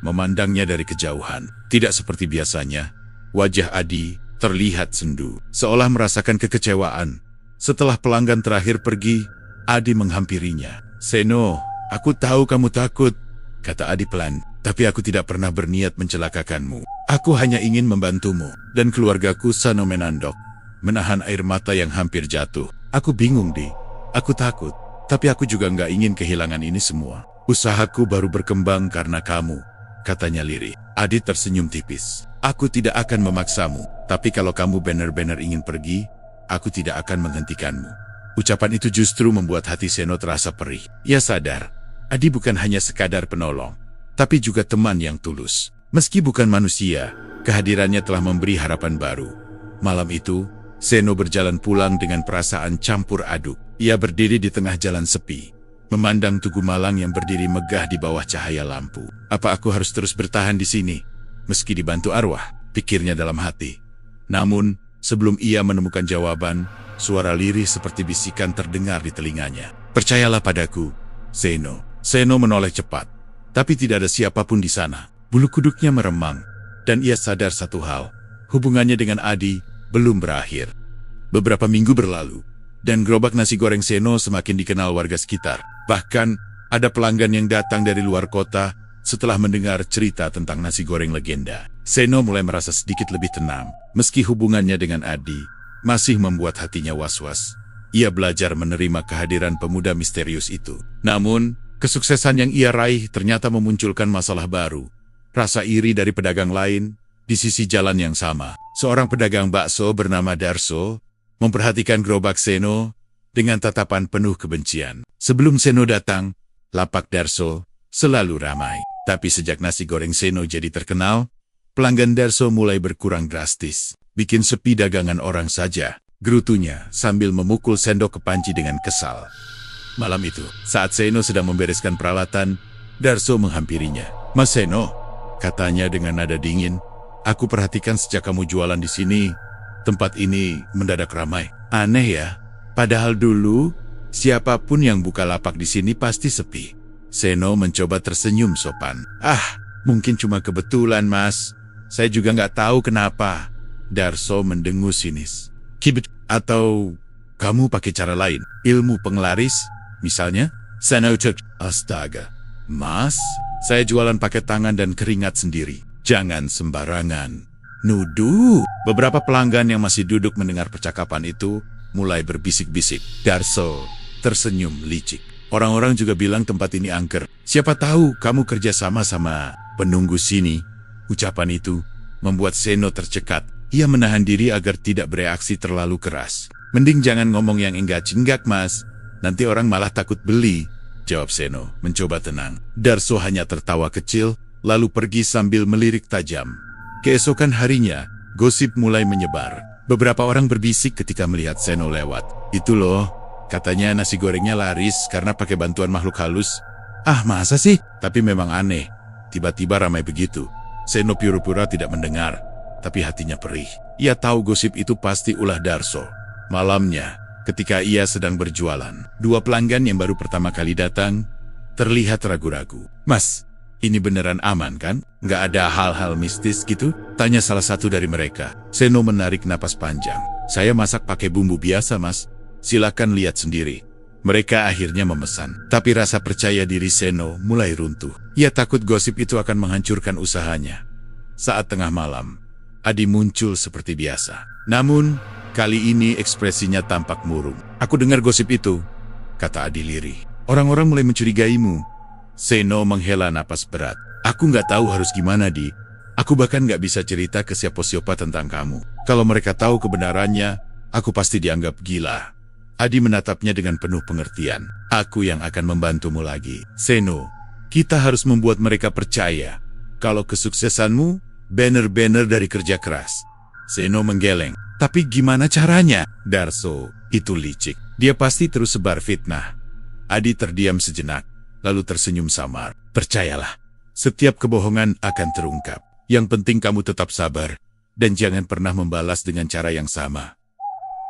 memandangnya dari kejauhan. Tidak seperti biasanya, wajah Adi terlihat sendu, seolah merasakan kekecewaan. Setelah pelanggan terakhir pergi, Adi menghampirinya. Seno, aku tahu kamu takut, kata Adi pelan. Tapi aku tidak pernah berniat mencelakakanmu. Aku hanya ingin membantumu. Dan keluargaku. Seno menandok, menahan air mata yang hampir jatuh. Aku bingung, Di. Aku takut. Tapi aku juga nggak ingin kehilangan ini semua. Usahaku baru berkembang karena kamu, katanya lirih. Adi tersenyum tipis. Aku tidak akan memaksamu. Tapi kalau kamu benar-benar ingin pergi, aku tidak akan menghentikanmu. Ucapan itu justru membuat hati Seno terasa perih. Ia sadar, Adi bukan hanya sekadar penolong, tapi juga teman yang tulus. Meski bukan manusia, kehadirannya telah memberi harapan baru. Malam itu, Seno berjalan pulang dengan perasaan campur aduk. Ia berdiri di tengah jalan sepi, memandang Tugu Malang yang berdiri megah di bawah cahaya lampu. Apa aku harus terus bertahan di sini, meski dibantu arwah? Pikirnya dalam hati. Namun, sebelum ia menemukan jawaban, suara lirih seperti bisikan terdengar di telinganya. Percayalah padaku, Seno. Seno menoleh cepat, tapi tidak ada siapapun di sana. Bulu kuduknya meremang, dan ia sadar satu hal, hubungannya dengan Adi belum berakhir. Beberapa minggu berlalu, dan gerobak nasi goreng Seno semakin dikenal warga sekitar. Bahkan, ada pelanggan yang datang dari luar kota setelah mendengar cerita tentang nasi goreng legenda. Seno mulai merasa sedikit lebih tenang, meski hubungannya dengan Adi masih membuat hatinya was-was. Ia belajar menerima kehadiran pemuda misterius itu. Namun, kesuksesan yang ia raih ternyata memunculkan masalah baru. Rasa iri dari pedagang lain di sisi jalan yang sama. Seorang pedagang bakso bernama Darso memperhatikan gerobak Seno dengan tatapan penuh kebencian. Sebelum Seno datang, lapak Darso selalu ramai. Tapi sejak nasi goreng Seno jadi terkenal, pelanggan Darso mulai berkurang drastis. Bikin sepi dagangan orang saja, gerutunya sambil memukul sendok ke panci dengan kesal. Malam itu, saat Seno sedang membereskan peralatan, Darso menghampirinya. "Mas Seno," katanya dengan nada dingin, "aku perhatikan sejak kamu jualan di sini, tempat ini mendadak ramai. Aneh ya, padahal dulu siapapun yang buka lapak di sini pasti sepi." Seno mencoba tersenyum sopan. Mungkin cuma kebetulan, Mas. Saya juga nggak tahu kenapa." Darso mendengus sinis. "Atau kamu pakai cara lain? Ilmu penglaris, misalnya?" Seno cek. "Astaga, Mas, saya jualan pakai tangan dan keringat sendiri. Jangan sembarangan nuduh." Beberapa pelanggan yang masih duduk mendengar percakapan itu mulai berbisik-bisik. Darso tersenyum licik. "Orang-orang juga bilang tempat ini angker. Siapa tahu kamu kerja sama penunggu sini." Ucapan itu membuat Seno tercekat. Ia menahan diri agar tidak bereaksi terlalu keras. "Mending jangan ngomong yang enggak-enggak, Mas. Nanti orang malah takut beli," jawab Seno, mencoba tenang. Darso hanya tertawa kecil, lalu pergi sambil melirik tajam. Keesokan harinya, gosip mulai menyebar. Beberapa orang berbisik ketika melihat Seno lewat. "Itu loh, katanya nasi gorengnya laris karena pakai bantuan makhluk halus." Masa sih? Tapi memang aneh. Tiba-tiba ramai begitu. Seno pura-pura tidak mendengar, tapi hatinya perih. Ia tahu gosip itu pasti ulah Darso. Malamnya, ketika ia sedang berjualan, dua pelanggan yang baru pertama kali datang terlihat ragu-ragu. "Mas, ini beneran aman kan? Nggak ada hal-hal mistis gitu?" tanya salah satu dari mereka. Seno menarik napas panjang. "Saya masak pakai bumbu biasa, Mas. Silakan lihat sendiri." Mereka akhirnya memesan, tapi rasa percaya diri Seno mulai runtuh. Ia takut gosip itu akan menghancurkan usahanya. Saat tengah malam, Adi muncul seperti biasa. Namun, kali ini ekspresinya tampak murung. "Aku dengar gosip itu," kata Adi lirih. "Orang-orang mulai mencurigaimu." Seno menghela napas berat. "Aku nggak tahu harus gimana, Di. Aku bahkan nggak bisa cerita ke siapa-siapa tentang kamu. Kalau mereka tahu kebenarannya, aku pasti dianggap gila." Adi menatapnya dengan penuh pengertian. "Aku yang akan membantumu lagi, Seno. Kita harus membuat mereka percaya kalau kesuksesanmu banner-banner dari kerja keras." Seno menggeleng. "Tapi gimana caranya?" Darso itu licik. Dia pasti terus sebar fitnah. Adi terdiam sejenak, lalu tersenyum samar. "Percayalah, setiap kebohongan akan terungkap. Yang penting kamu tetap sabar, dan jangan pernah membalas dengan cara yang sama."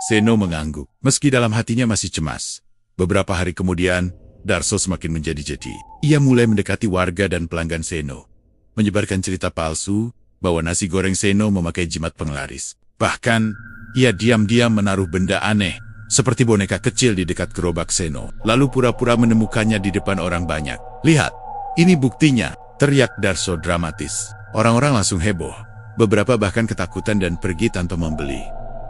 Seno mengangguk, meski dalam hatinya masih cemas. Beberapa hari kemudian, Darso semakin menjadi-jadi. Ia mulai mendekati warga dan pelanggan Seno, menyebarkan cerita palsu bahwa nasi goreng Seno memakai jimat penglaris. Bahkan, ia diam-diam menaruh benda aneh, seperti boneka kecil di dekat gerobak Seno, lalu pura-pura menemukannya di depan orang banyak. "Lihat, ini buktinya," teriak Darso dramatis. Orang-orang langsung heboh. Beberapa bahkan ketakutan dan pergi tanpa membeli.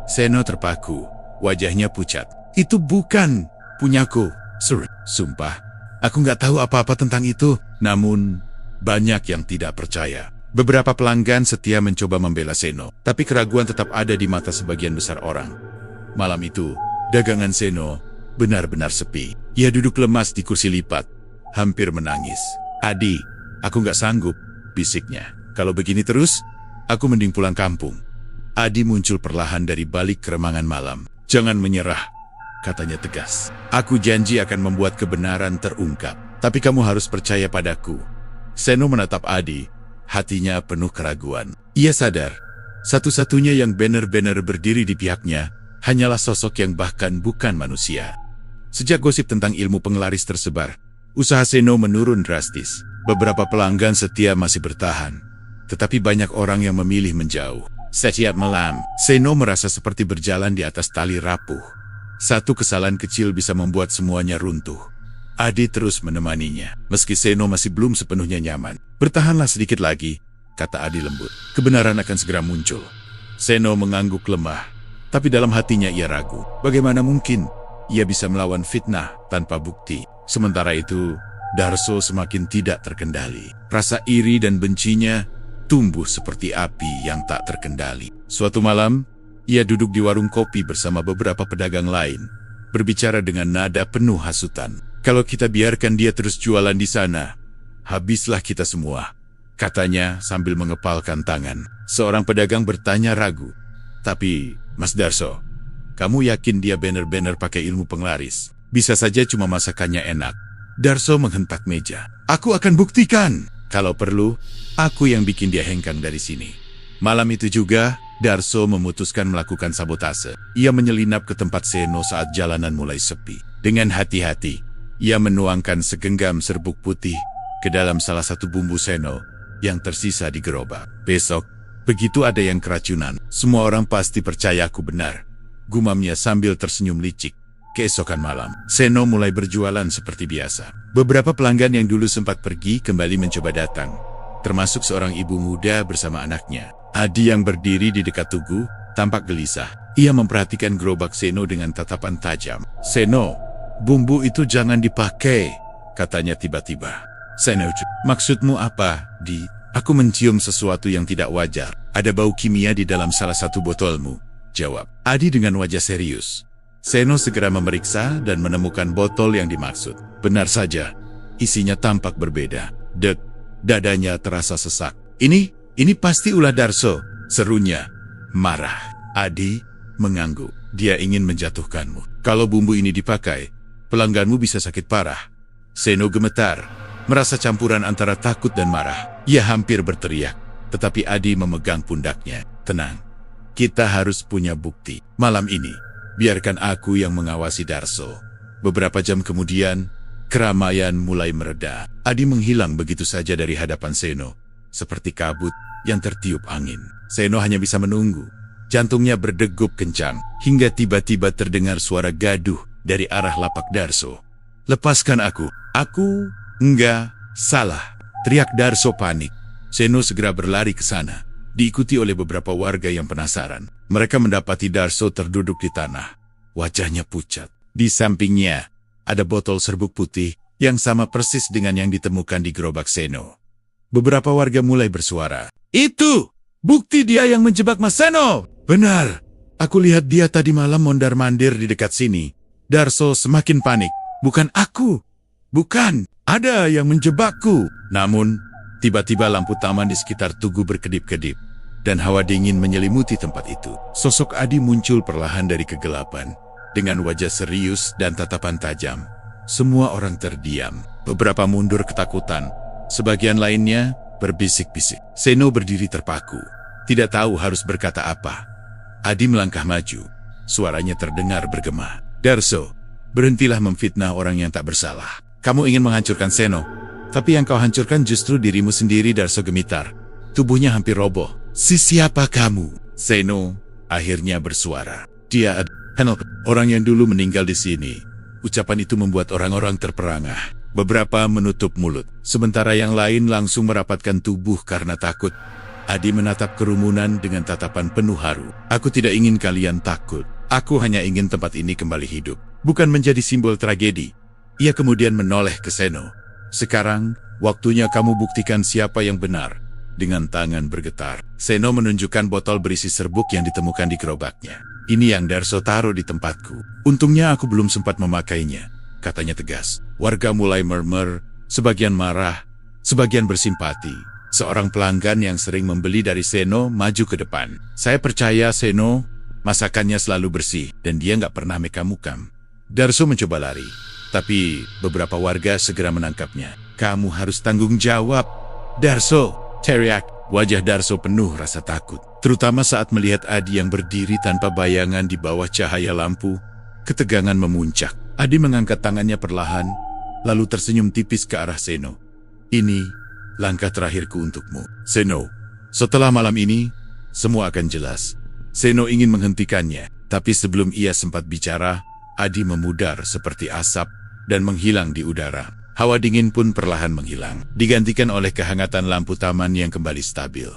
Seno terpaku, wajahnya pucat. "Itu bukan punyaku, Sir. Sumpah, aku nggak tahu apa-apa tentang itu." Namun, banyak yang tidak percaya. Beberapa pelanggan setia mencoba membela Seno, tapi keraguan tetap ada di mata sebagian besar orang. Malam itu, dagangan Seno benar-benar sepi. Ia duduk lemas di kursi lipat, hampir menangis. "Adi, aku nggak sanggup," bisiknya. "Kalau begini terus, aku mending pulang kampung." Adi muncul perlahan dari balik keremangan malam. "Jangan menyerah," katanya tegas. "Aku janji akan membuat kebenaran terungkap. Tapi kamu harus percaya padaku." Seno menatap Adi, hatinya penuh keraguan. Ia sadar, satu-satunya yang benar-benar berdiri di pihaknya hanyalah sosok yang bahkan bukan manusia. Sejak gosip tentang ilmu penglaris tersebar, usaha Seno menurun drastis. Beberapa pelanggan setia masih bertahan, tetapi banyak orang yang memilih menjauh. Setiap malam, Seno merasa seperti berjalan di atas tali rapuh. Satu kesalahan kecil bisa membuat semuanya runtuh. Adi terus menemaninya, meski Seno masih belum sepenuhnya nyaman. Bertahanlah sedikit lagi, kata Adi lembut. Kebenaran akan segera muncul. Seno mengangguk lemah, tapi dalam hatinya ia ragu. Bagaimana mungkin ia bisa melawan fitnah tanpa bukti? Sementara itu, Darso semakin tidak terkendali. Rasa iri dan bencinya tumbuh seperti api yang tak terkendali. Suatu malam, ia duduk di warung kopi bersama beberapa pedagang lain, berbicara dengan nada penuh hasutan. Kalau kita biarkan dia terus jualan di sana, habislah kita semua, katanya sambil mengepalkan tangan. Seorang pedagang bertanya ragu, tapi Mas Darso, kamu yakin dia benar-benar pakai ilmu penglaris? Bisa saja cuma masakannya enak. Darso menghentak meja. Aku akan buktikan. Kalau perlu, aku yang bikin dia hengkang dari sini. Malam itu juga, Darso memutuskan melakukan sabotase. Ia menyelinap ke tempat Seno saat jalanan mulai sepi. Dengan hati-hati, ia menuangkan segenggam serbuk putih ke dalam salah satu bumbu Seno yang tersisa di gerobak. Besok, begitu ada yang keracunan, semua orang pasti percaya aku benar, gumamnya sambil tersenyum licik. Keesokan malam, Seno mulai berjualan seperti biasa. Beberapa pelanggan yang dulu sempat pergi kembali mencoba datang, termasuk seorang ibu muda bersama anaknya. Adi yang berdiri di dekat tugu tampak gelisah. Ia memperhatikan gerobak Seno dengan tatapan tajam. Seno, bumbu itu jangan dipakai, katanya tiba-tiba. Seno, maksudmu apa, Di? Aku mencium sesuatu yang tidak wajar. Ada bau kimia di dalam salah satu botolmu, jawab Adi dengan wajah serius. Seno segera memeriksa dan menemukan botol yang dimaksud. Benar saja, isinya tampak berbeda. Dadanya terasa sesak. Ini pasti ulah Darso, serunya. Marah, Adi mengangguk. Dia ingin menjatuhkanmu. Kalau bumbu ini dipakai, pelangganmu bisa sakit parah. Seno gemetar, merasa campuran antara takut dan marah. Ia hampir berteriak, tetapi Adi memegang pundaknya. Tenang, kita harus punya bukti. Malam ini, biarkan aku yang mengawasi Darso. Beberapa jam kemudian, keramaian mulai mereda. Adi menghilang begitu saja dari hadapan Seno, seperti kabut yang tertiup angin. Seno hanya bisa menunggu. Jantungnya berdegup kencang, hingga tiba-tiba terdengar suara gaduh dari arah lapak Darso. Lepaskan aku. Aku enggak salah, teriak Darso panik. Seno segera berlari ke sana, diikuti oleh beberapa warga yang penasaran. Mereka mendapati Darso terduduk di tanah. Wajahnya pucat. Di sampingnya, ada botol serbuk putih yang sama persis dengan yang ditemukan di gerobak Seno. Beberapa warga mulai bersuara. Itu! Bukti dia yang menjebak Mas Seno! Benar! Aku lihat dia tadi malam mondar-mandir di dekat sini. Darso semakin panik. Bukan aku! Bukan! Ada yang menjebakku! Namun, tiba-tiba lampu taman di sekitar tugu berkedip-kedip, dan hawa dingin menyelimuti tempat itu. Sosok Adi muncul perlahan dari kegelapan, dengan wajah serius dan tatapan tajam. Semua orang terdiam, beberapa mundur ketakutan, sebagian lainnya berbisik-bisik. Seno berdiri terpaku, tidak tahu harus berkata apa. Adi melangkah maju, suaranya terdengar bergema. Darso, berhentilah memfitnah orang yang tak bersalah. Kamu ingin menghancurkan Seno, tapi yang kau hancurkan justru dirimu sendiri. Darso gemitar, tubuhnya hampir roboh. Siapa kamu? Seno akhirnya bersuara. Dia adalah orang yang dulu meninggal di sini. Ucapan itu membuat orang-orang terperangah. Beberapa menutup mulut, sementara yang lain langsung merapatkan tubuh karena takut. Adi menatap kerumunan dengan tatapan penuh haru. Aku tidak ingin kalian takut. Aku hanya ingin tempat ini kembali hidup, bukan menjadi simbol tragedi. Ia kemudian menoleh ke Seno. Sekarang, waktunya kamu buktikan siapa yang benar. Dengan tangan bergetar, Seno menunjukkan botol berisi serbuk yang ditemukan di gerobaknya. Ini yang Darso taruh di tempatku. Untungnya aku belum sempat memakainya, katanya tegas. Warga mulai murmur, sebagian marah, sebagian bersimpati. Seorang pelanggan yang sering membeli dari Seno maju ke depan. Saya percaya Seno, masakannya selalu bersih, dan dia nggak pernah mekam-mukam. Darso mencoba lari, tapi beberapa warga segera menangkapnya. Kamu harus tanggung jawab, Darso, teriak. Wajah Darso penuh rasa takut, terutama saat melihat Adi yang berdiri tanpa bayangan di bawah cahaya lampu. Ketegangan memuncak. Adi mengangkat tangannya perlahan, lalu tersenyum tipis ke arah Seno. Ini langkah terakhirku untukmu. Seno, setelah malam ini, semua akan jelas. Seno ingin menghentikannya, tapi sebelum ia sempat bicara, Adi memudar seperti asap dan menghilang di udara. Hawa dingin pun perlahan menghilang, digantikan oleh kehangatan lampu taman yang kembali stabil.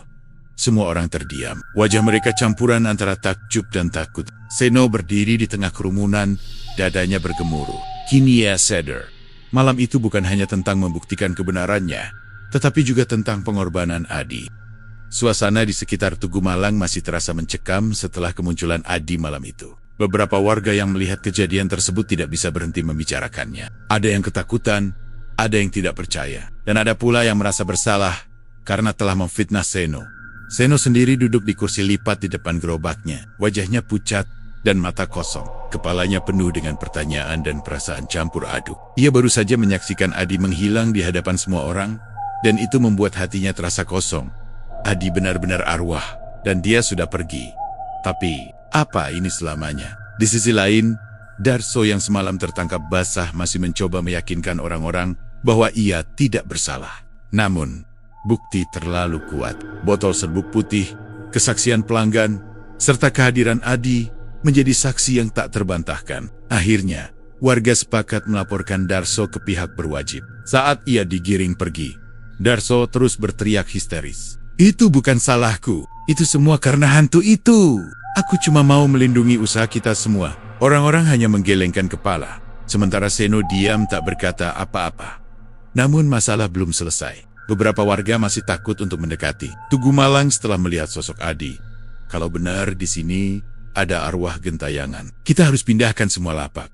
Semua orang terdiam. Wajah mereka campuran antara takjub dan takut. Seno berdiri di tengah kerumunan, dadanya bergemuruh. Kini ia sadar. Malam itu bukan hanya tentang membuktikan kebenarannya, tetapi juga tentang pengorbanan Adi. Suasana di sekitar Tugu Malang masih terasa mencekam setelah kemunculan Adi malam itu. Beberapa warga yang melihat kejadian tersebut tidak bisa berhenti membicarakannya. Ada yang ketakutan, ada yang tidak percaya, dan ada pula yang merasa bersalah karena telah memfitnah Seno. Seno sendiri duduk di kursi lipat di depan gerobaknya. Wajahnya pucat dan mata kosong. Kepalanya penuh dengan pertanyaan dan perasaan campur aduk. Ia baru saja menyaksikan Adi menghilang di hadapan semua orang, dan itu membuat hatinya terasa kosong. Adi benar-benar arwah, dan dia sudah pergi. Tapi, apa ini selamanya? Di sisi lain, Darso yang semalam tertangkap basah masih mencoba meyakinkan orang-orang bahwa ia tidak bersalah. Namun, bukti terlalu kuat. Botol serbuk putih, kesaksian pelanggan, serta kehadiran Adi menjadi saksi yang tak terbantahkan. Akhirnya, warga sepakat melaporkan Darso ke pihak berwajib. Saat ia digiring pergi, Darso terus berteriak histeris. Itu bukan salahku. Itu semua karena hantu itu. Aku cuma mau melindungi usaha kita semua. Orang-orang hanya menggelengkan kepala. Sementara Seno diam tak berkata apa-apa. Namun masalah belum selesai. Beberapa warga masih takut untuk mendekati Tugu Malang setelah melihat sosok Adi. Kalau benar di sini ada arwah gentayangan, kita harus pindahkan semua lapak,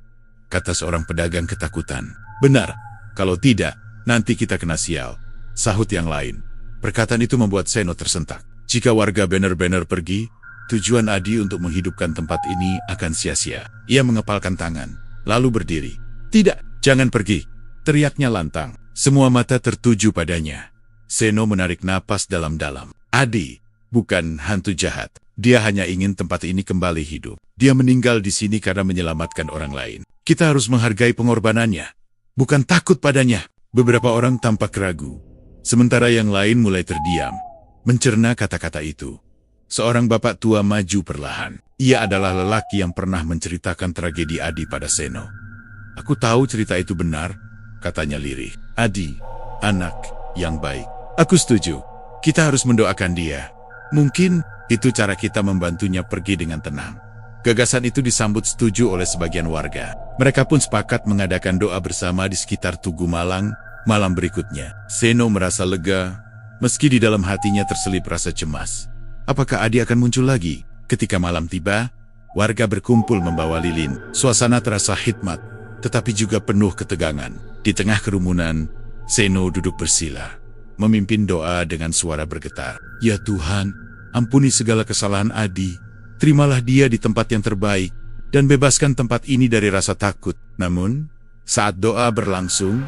kata seorang pedagang ketakutan. Benar, kalau tidak, nanti kita kena sial, sahut yang lain. Perkataan itu membuat Seno tersentak. Jika warga benar-benar pergi, tujuan Adi untuk menghidupkan tempat ini akan sia-sia. Ia mengepalkan tangan, lalu berdiri. Tidak, jangan pergi, teriaknya lantang. Semua mata tertuju padanya. Seno menarik napas dalam-dalam. Adi bukan hantu jahat. Dia hanya ingin tempat ini kembali hidup. Dia meninggal di sini karena menyelamatkan orang lain. Kita harus menghargai pengorbanannya, bukan takut padanya. Beberapa orang tampak ragu, sementara yang lain mulai terdiam, mencerna kata-kata itu. Seorang bapak tua maju perlahan. Ia adalah lelaki yang pernah menceritakan tragedi Adi pada Seno. Aku tahu cerita itu benar, katanya lirih. Adi, anak yang baik. Aku setuju. Kita harus mendoakan dia. Mungkin itu cara kita membantunya pergi dengan tenang. Gagasan itu disambut setuju oleh sebagian warga. Mereka pun sepakat mengadakan doa bersama di sekitar Tugu Malang malam berikutnya. Seno merasa lega, meski di dalam hatinya terselip rasa cemas. Apakah Adi akan muncul lagi? Ketika malam tiba, warga berkumpul membawa lilin. Suasana terasa hikmat, tetapi juga penuh ketegangan. Di tengah kerumunan, Seno duduk bersila, memimpin doa dengan suara bergetar. Ya Tuhan, ampuni segala kesalahan Adi. Terimalah dia di tempat yang terbaik, dan bebaskan tempat ini dari rasa takut. Namun, saat doa berlangsung,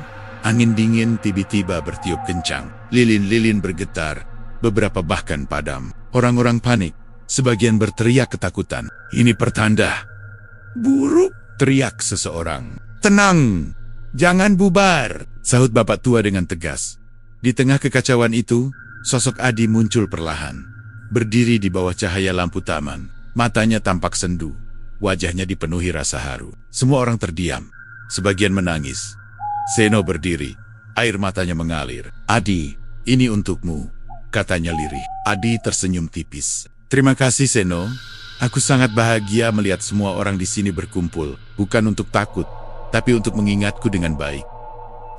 angin dingin tiba-tiba bertiup kencang. Lilin-lilin bergetar, beberapa bahkan padam. Orang-orang panik, sebagian berteriak ketakutan. Ini pertanda buruk, teriak seseorang. Tenang, jangan bubar, sahut bapak tua dengan tegas. Di tengah kekacauan itu, sosok Adi muncul perlahan. Berdiri di bawah cahaya lampu taman, matanya tampak sendu, wajahnya dipenuhi rasa haru. Semua orang terdiam, sebagian menangis. Seno berdiri, air matanya mengalir. Adi, ini untukmu, katanya lirih. Adi tersenyum tipis. Terima kasih Seno, aku sangat bahagia melihat semua orang di sini berkumpul, bukan untuk takut, tapi untuk mengingatku dengan baik.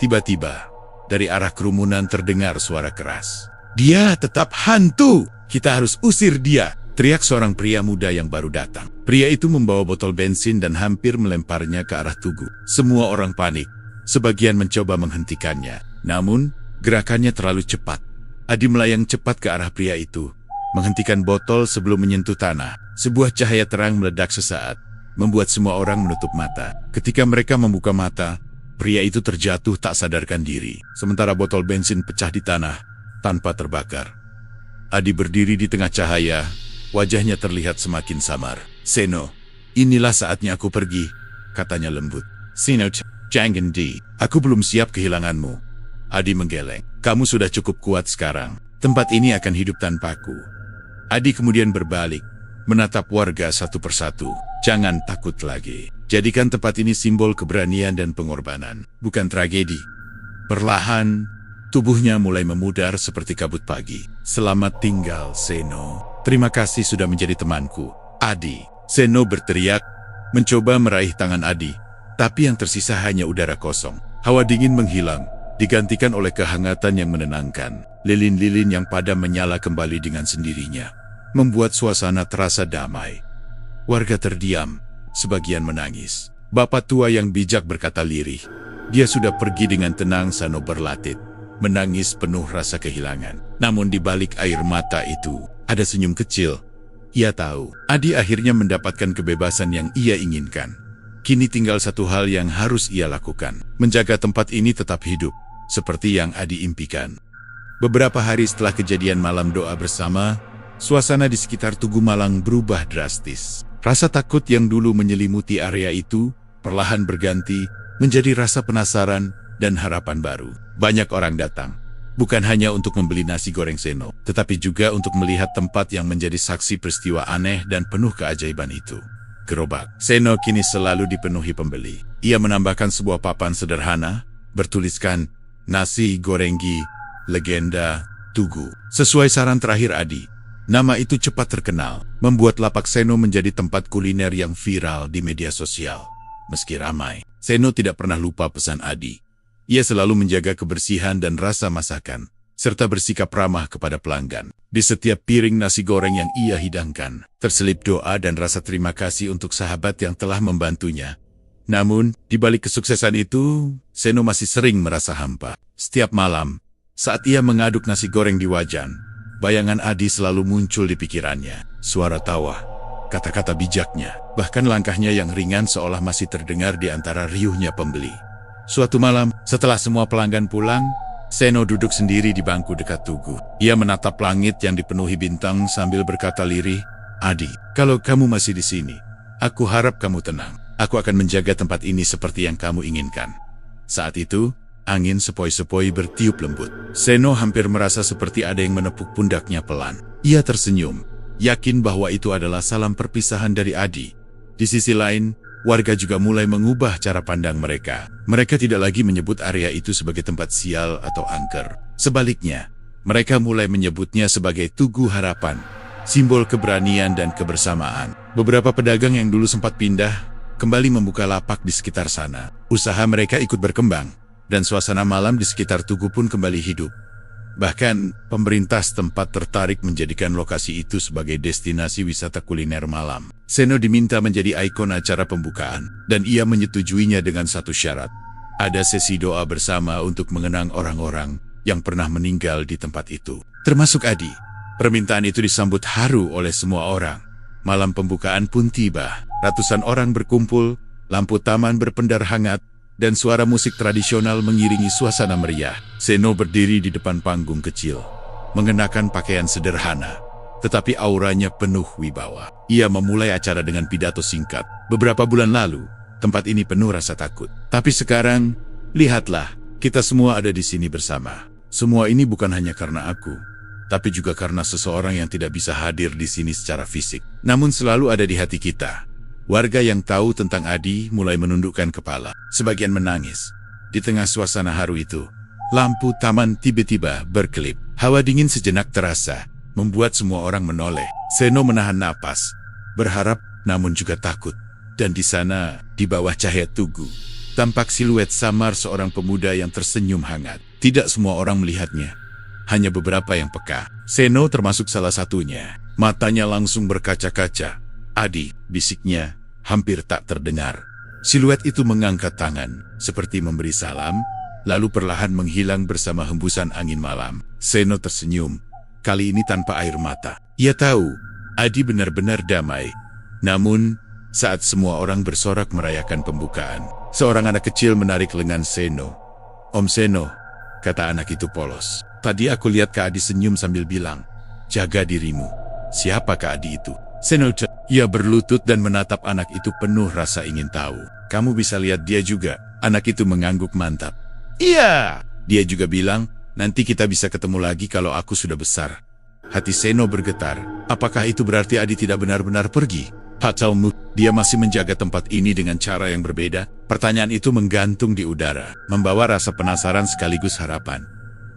Tiba-tiba, dari arah kerumunan terdengar suara keras. Dia tetap hantu, kita harus usir dia, teriak seorang pria muda yang baru datang. Pria itu membawa botol bensin dan hampir melemparnya ke arah Tugu. Semua orang panik, sebagian mencoba menghentikannya. Namun, gerakannya terlalu cepat. Adi melayang cepat ke arah pria itu, menghentikan botol sebelum menyentuh tanah. Sebuah cahaya terang meledak sesaat, membuat semua orang menutup mata. Ketika mereka membuka mata, pria itu terjatuh tak sadarkan diri, sementara botol bensin pecah di tanah tanpa terbakar. Adi berdiri di tengah cahaya, wajahnya terlihat semakin samar. Seno, inilah saatnya aku pergi, katanya lembut. Seno, jangan di, aku belum siap kehilanganmu. Adi menggeleng. Kamu sudah cukup kuat sekarang. Tempat ini akan hidup tanpaku. Adi kemudian berbalik, menatap warga satu persatu. Jangan takut lagi. Jadikan tempat ini simbol keberanian dan pengorbanan, bukan tragedi. Perlahan, tubuhnya mulai memudar seperti kabut pagi. Selamat tinggal, Seno. Terima kasih sudah menjadi temanku, Adi. Seno berteriak, mencoba meraih tangan Adi, tapi yang tersisa hanya udara kosong. Hawa dingin menghilang, digantikan oleh kehangatan yang menenangkan. Lilin-lilin yang padam menyala kembali dengan sendirinya, membuat suasana terasa damai. Warga terdiam, sebagian menangis. Bapak tua yang bijak berkata lirih. Dia sudah pergi dengan tenang. Seno berlatih, menangis penuh rasa kehilangan. Namun di balik air mata itu, ada senyum kecil. Ia tahu, Adi akhirnya mendapatkan kebebasan yang ia inginkan. Kini tinggal satu hal yang harus ia lakukan, menjaga tempat ini tetap hidup, seperti yang Adi impikan. Beberapa hari setelah kejadian malam doa bersama, suasana di sekitar Tugu Malang berubah drastis. Rasa takut yang dulu menyelimuti area itu, perlahan berganti menjadi rasa penasaran dan harapan baru. Banyak orang datang, bukan hanya untuk membeli nasi goreng Seno, tetapi juga untuk melihat tempat yang menjadi saksi peristiwa aneh dan penuh keajaiban itu. Gerobak Seno kini selalu dipenuhi pembeli. Ia menambahkan sebuah papan sederhana, bertuliskan, "Nasi Gorenggi, Legenda Tugu." Sesuai saran terakhir Adi, nama itu cepat terkenal, membuat lapak Seno menjadi tempat kuliner yang viral di media sosial. Meski ramai, Seno tidak pernah lupa pesan Adi. Ia selalu menjaga kebersihan dan rasa masakan, serta bersikap ramah kepada pelanggan. Di setiap piring nasi goreng yang ia hidangkan, terselip doa dan rasa terima kasih untuk sahabat yang telah membantunya. Namun, di balik kesuksesan itu, Seno masih sering merasa hampa. Setiap malam, saat ia mengaduk nasi goreng di wajan, bayangan Adi selalu muncul di pikirannya. Suara tawa, kata-kata bijaknya, bahkan langkahnya yang ringan seolah masih terdengar di antara riuhnya pembeli. Suatu malam, setelah semua pelanggan pulang, Seno duduk sendiri di bangku dekat Tugu. Ia menatap langit yang dipenuhi bintang sambil berkata lirih, "Adi, kalau kamu masih di sini, aku harap kamu tenang. Aku akan menjaga tempat ini seperti yang kamu inginkan." Saat itu, angin sepoi-sepoi bertiup lembut. Seno hampir merasa seperti ada yang menepuk pundaknya pelan. Ia tersenyum, yakin bahwa itu adalah salam perpisahan dari Adi. Di sisi lain, warga juga mulai mengubah cara pandang mereka. Mereka tidak lagi menyebut area itu sebagai tempat sial atau angker. Sebaliknya, mereka mulai menyebutnya sebagai Tugu Harapan, simbol keberanian dan kebersamaan. Beberapa pedagang yang dulu sempat pindah, kembali membuka lapak di sekitar sana. Usaha mereka ikut berkembang, dan suasana malam di sekitar Tugu pun kembali hidup. Bahkan, pemerintah setempat tertarik menjadikan lokasi itu sebagai destinasi wisata kuliner malam. Seno diminta menjadi ikon acara pembukaan, dan ia menyetujuinya dengan satu syarat. Ada sesi doa bersama untuk mengenang orang-orang yang pernah meninggal di tempat itu, termasuk Adi. Permintaan itu disambut haru oleh semua orang. Malam pembukaan pun tiba. Ratusan orang berkumpul, lampu taman berpendar hangat, dan suara musik tradisional mengiringi suasana meriah. Seno berdiri di depan panggung kecil, mengenakan pakaian sederhana, tetapi auranya penuh wibawa. Ia memulai acara dengan pidato singkat. Beberapa bulan lalu, tempat ini penuh rasa takut. Tapi sekarang, lihatlah, kita semua ada di sini bersama. Semua ini bukan hanya karena aku, tapi juga karena seseorang yang tidak bisa hadir di sini secara fisik, namun selalu ada di hati kita. Warga yang tahu tentang Adi mulai menundukkan kepala. Sebagian menangis. Di tengah suasana haru itu, lampu taman tiba-tiba berkelip. Hawa dingin sejenak terasa, membuat semua orang menoleh. Seno menahan napas, berharap namun juga takut. Dan di sana, di bawah cahaya Tugu, tampak siluet samar seorang pemuda yang tersenyum hangat. Tidak semua orang melihatnya, hanya beberapa yang peka. Seno termasuk salah satunya. Matanya langsung berkaca-kaca. "Adi," bisiknya, hampir tak terdengar. Siluet itu mengangkat tangan, seperti memberi salam, lalu perlahan menghilang bersama hembusan angin malam. Seno tersenyum, kali ini tanpa air mata. Ia tahu, Adi benar-benar damai. Namun, saat semua orang bersorak merayakan pembukaan, seorang anak kecil menarik lengan Seno. "Om Seno," kata anak itu polos. "Tadi aku lihat Kak Adi senyum sambil bilang, 'Jaga dirimu.' Siapa Kak Adi itu?" Seno ia berlutut dan menatap anak itu penuh rasa ingin tahu. "Kamu bisa lihat dia juga." Anak itu mengangguk mantap. "Iya," dia juga bilang, Nanti kita bisa ketemu lagi kalau aku sudah besar. Hati Seno bergetar. Apakah itu berarti Adi tidak benar-benar pergi? Atau dia masih menjaga tempat ini dengan cara yang berbeda? Pertanyaan itu menggantung di udara, membawa rasa penasaran sekaligus harapan.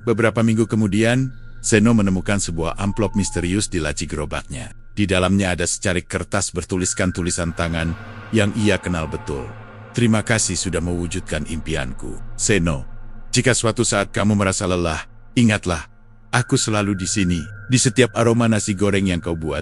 Beberapa minggu kemudian, Seno menemukan sebuah amplop misterius di laci gerobaknya. Di dalamnya ada secarik kertas bertuliskan tulisan tangan yang ia kenal betul. Terima kasih sudah mewujudkan impianku, Seno. Jika suatu saat kamu merasa lelah, ingatlah, aku selalu di sini, di setiap aroma nasi goreng yang kau buat.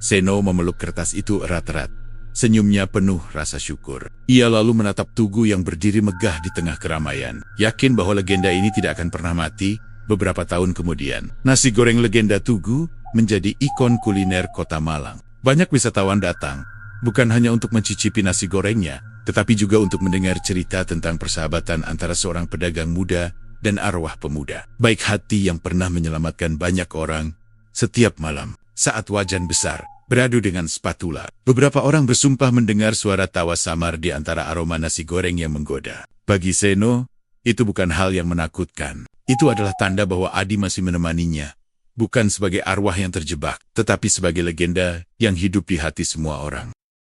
Seno memeluk kertas itu erat-erat. Senyumnya penuh rasa syukur. Ia lalu menatap Tugu yang berdiri megah di tengah keramaian. Yakin bahwa legenda ini tidak akan pernah mati. Beberapa tahun kemudian, nasi goreng legenda Tugu menjadi ikon kuliner kota Malang. Banyak wisatawan datang, bukan hanya untuk mencicipi nasi gorengnya, tetapi juga untuk mendengar cerita tentang persahabatan antara seorang pedagang muda dan arwah pemuda baik hati yang pernah menyelamatkan banyak orang. Setiap malam, saat wajan besar beradu dengan spatula, beberapa orang bersumpah mendengar suara tawa samar di antara aroma nasi goreng yang menggoda. Bagi Seno, itu bukan hal yang menakutkan. Itu adalah tanda bahwa Adi masih menemaninya. Bukan sebagai arwah yang terjebak, tetapi sebagai legenda yang hidup di hati semua orang.